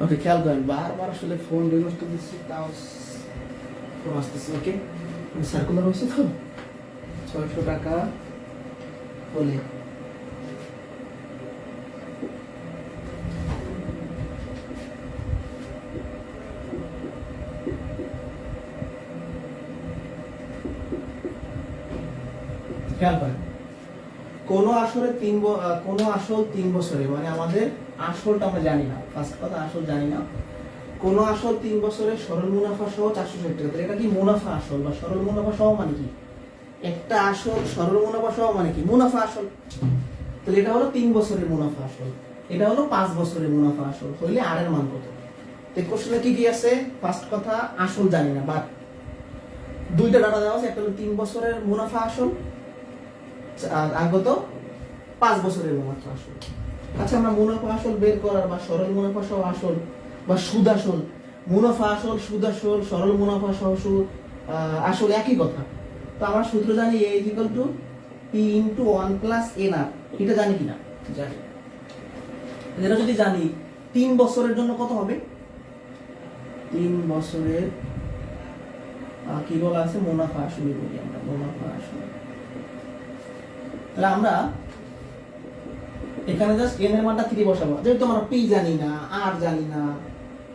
ওকে, খেয়াল করেন, বারবার আসলে ফোন রিকোয়েস্ট দিচ্ছি, তাও ফোন আসতেছে। ওকে, সার্কুলার হয়েছে তো, 600 টাকা হলে খেয়াল করেন, কোন আসলে কোন আসল 3 বছরে, মানে আমাদের আসলটা আমরা জানি না, ফার্স্ট কথা আসল জানি না, কোন আসল 3 বছরে সরল মুনাফা সহ 460 টাকা। তাহলে এটা কি মুনাফা আসল বা সরল মুনাফা সহ মানে কি? একটা আসল সরল মুনাফা সহ মানে কি? মুনাফা আসল। তাহলে এটা হলো 3 বছরের মুনাফা আসল, এটা হলো 5 বছরের মুনাফা আসল, হইলে আর এর মান কত? তো কোশ্চেনে কি কি আছে? ফার্স্ট কথা আসল জানি না, বাট দুইটা ডাটা দেওয়া আছে, একটা হলো 3 বছরের মুনাফা আসল আর কত 5 বছরের মুনাফা আসল। আচ্ছা, আমরা মুনাফা আসল বের করার বা সরল মুনাফা সহ আসল বা সুদ আসল, মুনাফা আসল, সুদ আসল, সরল মুনাফা সহ সুদ আসল একই কথা। তো আমরা সূত্র জানি a = p * 1 + nr, এটা জানি কিনা? জানি। এটা যদি জানি 3 বছরের জন্য কত হবে? 3 বছরের কি বলা আছে? মুনাফা আসলই বলি আমরা, মুনাফা আসল। তাহলে আমরা এখানে জাস্ট n এর মানটা 3 বসাবো, যেহেতু আমরা p জানি না, r জানি না,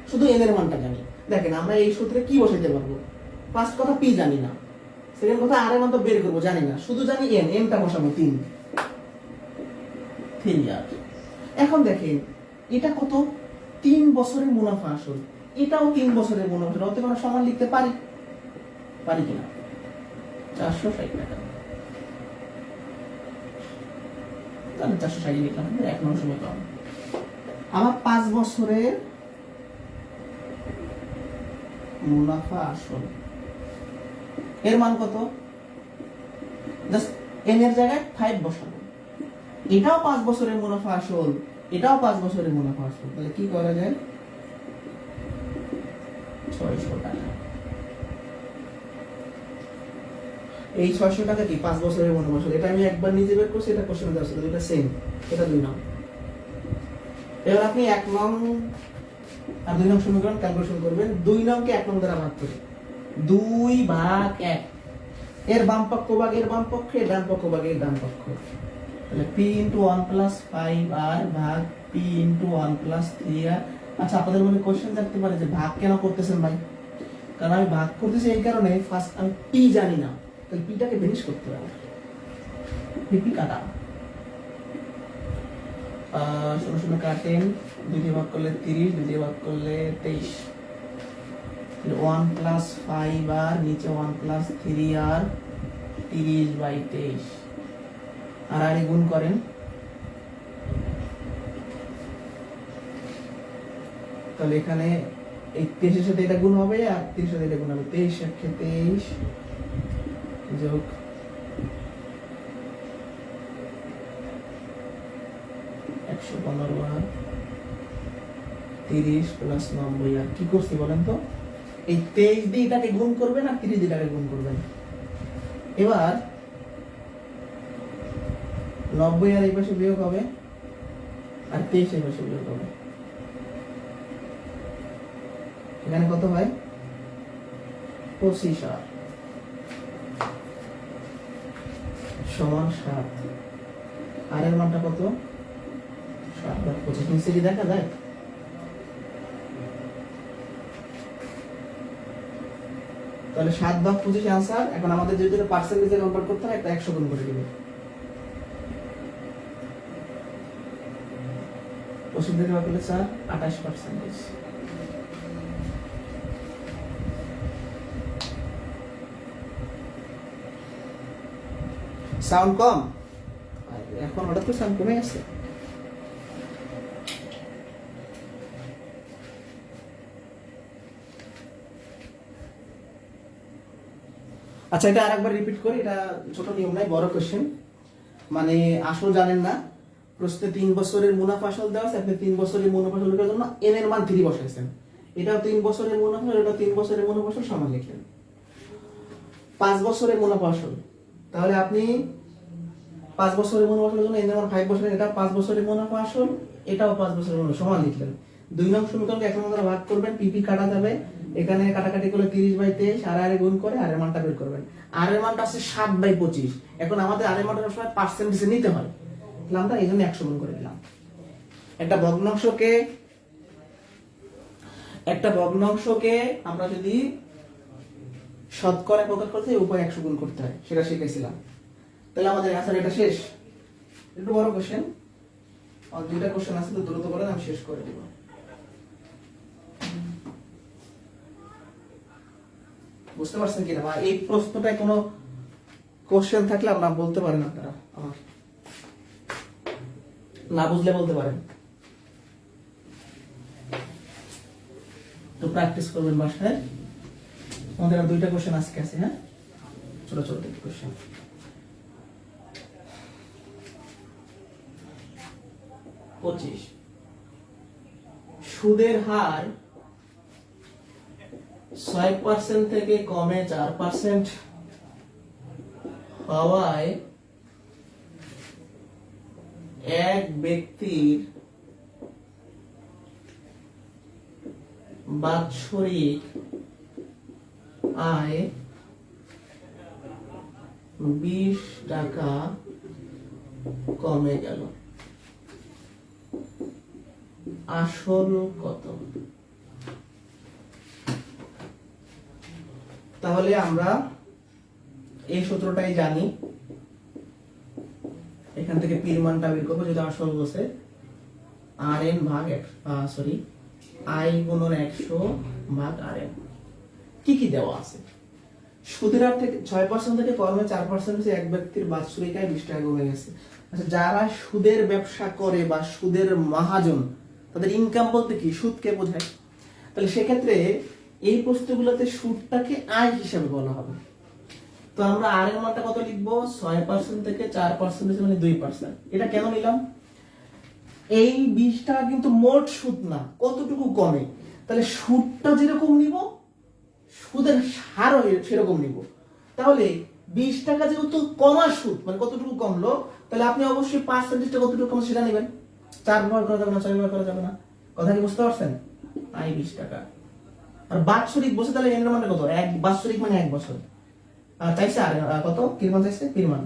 শুধু n এর মানটা জানি। দেখেন আমরা এই সূত্রে কি বসাইতে পারবো? ফার্স্ট কথা p জানি না, সেকেন্ড কথা r এর মান তো বের করব জানি না, শুধু জানি n টা বসাবো 3 আর। এখন দেখেন এটা কত? 3 বছরের মুনাফা আসল, এটাও 3 বছরের মুনাফা আসল, অতএব আমরা সমান লিখতে পারি কিনা? 460 টাকা। তাহলে 460 লিখলাম, 1 নং সমীকরণ। আমার 5 বছরের মুনাফা আসল, এর মান কত? জাস্ট n এর জায়গায় 5 বসাবো। এটাও 5 বছরের মুনাফা আসল, এটাও 5 বছরের মুনাফা আসল, তাহলে কি করা যায়? 600 টাকা। এই 600 টাকা কি 5 বছরের মুনাফা আসল? এটা আমি একবার নিজে বের করছি, এটা কোশ্চেনে দেওয়া ছিল, এটা সেম, এটা 2 নং। এবার আপনি 1 নং আর 2 নং সমীকরণ ক্যালকুলেশন করবেন। 2 নংকে 1 নং দ্বারা ভাগ করে 2/1, এর বাম পক্ষ ভাগ এর বাম পক্ষ, এর ডান পক্ষ ভাগ এর ডান পক্ষ, তাহলে p * 1 + 5r ভাগ p * 1 + 3r। আচ্ছা, আপনাদের মনে কোশ্চেন থাকতে পারে যে ভাগ কেন করতেছেন ভাই? কারণ আমি ভাগ করতেছি এই কারণে, ফার্স্ট আমি p জানি না, তাহলে p টাকে ভ্যানিশ করতে হবে, p কাটা, 0 কাটেন, 2 দিয়ে ভাগ করলে 30, 2 দিয়ে ভাগ করলে 23, 1 + 5r, নিচে 1 + 3r, 30/23, আর আরে গুণ করেন, তাহলে এখানে এই 23 এর সাথে এটা গুণ হবে আর 30 এর সাথে এটা গুণ হবে, 23 × 23 যোগ 115 আর 30 + 90 আর কি করছি বলেন তো? এই 23 দিয়ে এটাকে গুণ করবেন আর 30 দিয়ে এটাকে গুণ করবেন। এবার 90 আর এই পাশে বিয়োগ হবে, আর 23 এর পাশে বিয়োগ হবে, এখানে কত হয় 25R সমান 7, আর এর মানটা কত 7/25, নিচে কি দেখা যায়? তাহলে 7/25 आंसर। এখন আমাদের যদি এটা পার্সেন্টেজে কনভার্ট করতে হয় একটা 100 গুণ করে দিবে। 25 দিয়ে ভাগ করলে স্যার 28%। সাউন্ড কম, এখন হঠাৎ করে সাউন্ড কমে গেছে। আচ্ছা, এটা আরেকবার রিপিট করি, এটা ছোট নিয়ম নাই, বড় কোশ্চেন। মানে আসল জানেন না, প্রশ্নে 3 বছরের মুনাফা আসল দেওয়া আছে, আপনি 3 বছরের মুনাফা আসল করার জন্য n এর মান 3 বসাইছেন। এটাও 3 বছরের মুনাফা, এটাও 3 বছরের মুনাফা আসল সমান লিখলেন। 5 বছরের মুনাফা আসল, তাহলে আপনি 5 বছরের মুনাফা আসলের জন্য n এর মান 5 বছরের, এটা 5 বছরের মুনাফা আসল, এটাও 5 বছরের মুনাফা সমান লিখলেন। 2 নং সমীকরণকে 1 নং দ্বারা ভাগ করবেন, পিপি কাটা যাবে, এখানে কাটাকাটি করলে 30/23, আর এর গুণ করে আর এর মানটা বের করবেন। আর এর মানটা আছে 7/25। এখন আমাদের আর এর মানটা সবসময় পার্সেন্টেজে নিতে হয়, তাহলে আমরা এইজন্য 100 গুণ করে দিলাম। একটা ভগ্নাংশকে আমরা যদি শতকরায় প্রকাশ করতে উপায় 100 গুণ করতে হয়, সেটা শিখেছিলাম। তাহলে আমাদের আনসার এটা শেষ। একটু বড় কোশ্চেন, আর দুইটা কোশ্চেন আছে, তো দ্রুত বলেন, আমি শেষ করে দেব। বুঝতে পারছেন কিনা? বা এই প্রশ্নটায় কোনো কোশ্চেন থাকলে আপনারা বলতে পারেন, আপনারা আমার না বুঝলে বলতে পারেন, তো প্র্যাকটিস করবেন বাসায়। আমাদের আর দুইটা কোশ্চেন আজকে আছে, হ্যাঁ, ছোট ছোট কোশ্চেন। 25 সুদের হার 6% থেকে কমে 4% হওয়ায় এক ব্যক্তির বাৎসরিক আয় 20 টাকা কমে গেল, আসল কত? তাহলে আমরা এই সূত্রটাই জানি, এখান থেকে পির মানটা বের করবো, যেটা আসল বসে rn ভাগ i গুণন 100 ভাগ rn। কি কি দেওয়া আছে? সুদের হার থেকে 6% থেকে কমে 4% হচ্ছে এক ব্যক্তির বাৎসরিক আয় 20 টাকা কমে গেছে। আচ্ছা, যারা সুদের ব্যবসা করে বা সুদের মহাজন, তাদের ইনকাম বলতে কি? সুদকে বোঝায়। তাহলে সেক্ষেত্রে এই প্রশ্নগুলোতে সুদটাকে আয় হিসাবে বলা হবে। তো আমরা আর এর মানটা কত লিখবো? 6% থেকে 4% মানে 2%। এটা কেন নিলাম? এই 20 টাকা কিন্তু মোট সুদ না, কতটুকু কমে। তাহলে সুদটা যেরকম নিব, সুদের হারও সেরকম নিব। তাহলে 20 টাকা যেহেতু কমা সুদ, মানে কতটুকু কমলো, তাহলে আপনি অবশ্যই পার্সেন্টেজটা কতটুকু কমছে সেটা নেবেন। 4 ভাগ করা যাবে না, 6 ভাগ করা যাবে না। কথা কি বুঝতে পারছেন? আয় 20 টাকা। আর বাৎসরিক বসে, তাহলে এর মানে কত? এক বাৎসরিক মানে 1 বছর। চাইছে আর কত কিরমান চাইছে? কিরমান।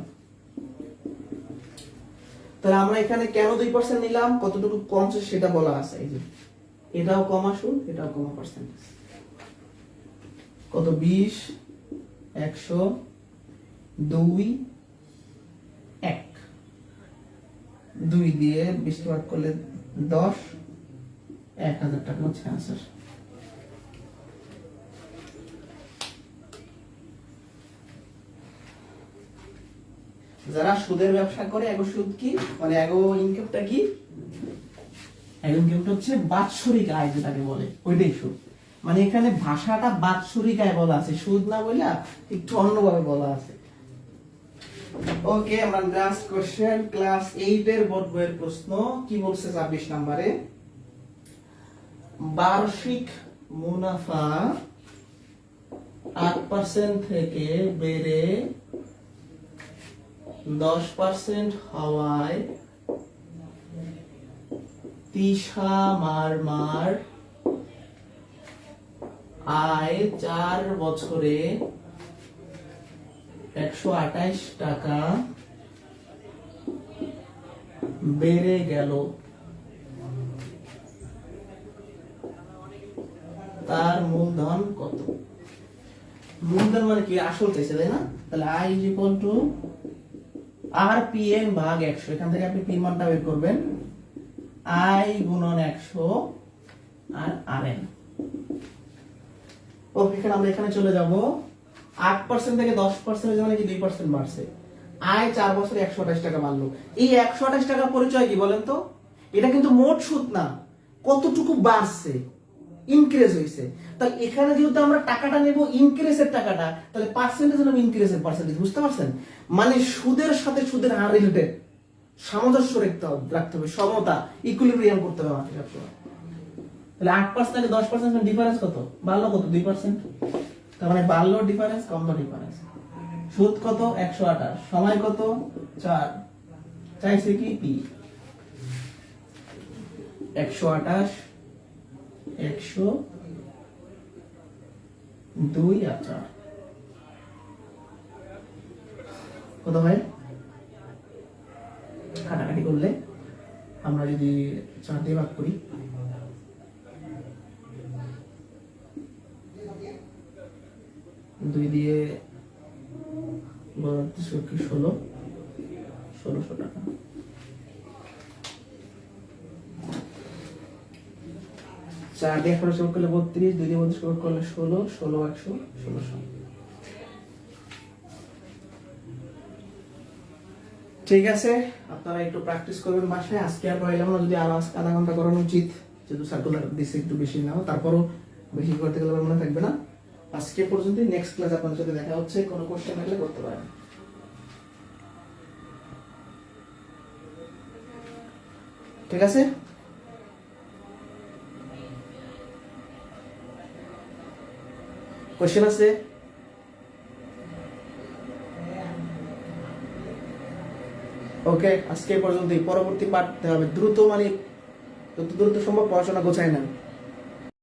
তাহলে আমরা এখানে কেন 2% নিলাম? কতটুকু কমছে সেটা বলা আছে। এই যে এটাও কমা সুদ, এটাও কমা পার্সেন্টেজ। কত? 20, 100, 2, 1, 2 দিয়ে 20 ভাগ করলে 10, 1000 টাকা হচ্ছে आंसर। যারা সুদের ব্যবসা করে, এগো সুদ কি, মানে এগো ইনকামটা কি? এগো ইনকামটা হচ্ছে বাৎসরিক আয়, যেটাকে বলে ওইটাই সুদ। মানে এখানে ভাষাটা বাৎসরিক আয় বলা আছে, সুদ না বইলা একটু অন্যভাবে বলা আছে। ওকে, আমরা লাস্ট কোশ্চেন, ক্লাস 8 এর বোর্ড বইয়ের প্রশ্ন। কি বলছে 26 নম্বরে? বার্ষিক মুনাফা 8% থেকে বেড়ে 10% হওয়ায় তিশা মারমার আয় 4 বছরে 128 টাকা বেড়ে গেল, তার মূলধন কত? মূলধন মানে কি, আসল চাইছে তাই না? তাহলে I is equal to R P N ভাগ 100। এখান থেকে আপনি পি মানটা বের করবেন, আই গুণন 100 আর আর এন। ও এখানে আমরা এখানে চলে যাব, 8% থেকে 10% মানে কি 2% বাড়ছে। আয় 4 বছরে 128 টাকা বাড়লো। এই 128 টাকা পরিচয় কি বলেন তো? এটা কিন্তু মোট সুদ না, কতটুকু বাড়ছে, ইনক্রিজ হইছে। তাহলে এখানে যেহেতু আমরা টাকাটা নেব ইনক্রিজের টাকাটা, তাহলে পার্সেন্টেজ নেব ইনক্রিজের পার্সেন্টেজ। বুঝতে পারছেন? মানে সুদের সাথে সুদের হার রিলেটেড, সামঞ্জস্য রাখতে হবে, সমতা, ইকুইলিব্রিয়াম করতে হবে আমাকে সবসময়। তাহলে 8% থেকে 10% ডিফারেন্স কত? বাড়লো কত? 2%। তার মানে বাড়লো ডিফারেন্স, কমলো ডিফারেন্স। সুদ কত? 128। সময় কত? 4। চাইছে কি? পি। 128, 102 আর 4 কত হয়? কাটাকাটি করলে আমরা যদি 4 দিয়ে ভাগ করি, 2 দিয়ে 1600 টাকা। 4 দিয়ে 18 করলে 32, 2 দিয়ে 32 করলে 16, 16 100, 1600। ঠিক আছে, আপনারা একটু প্র্যাকটিস করবেন বাসায়। আজকে আর পাইলাম না, যদি আরো আধা ঘন্টা করানো উচিত, যেহেতু সার্কুলার দিছে একটু বেশি নাও, তারপরও বেশি করতে গেলে মনে থাকবে না। আজকে পর্যন্ত, নেক্সট ক্লাস আপনাদের সাথে দেখা হচ্ছে। কোনো কোশ্চেন থাকলে করতে পারেন। ঠিক আছে, কোশ্চেন আছে? ওকে, আজকে পর্যন্তই। পরবর্তী পার্ট হবে দ্রুত, মানে যত দ্রুত সম্ভব পড়াশোনা গোছায় নেন।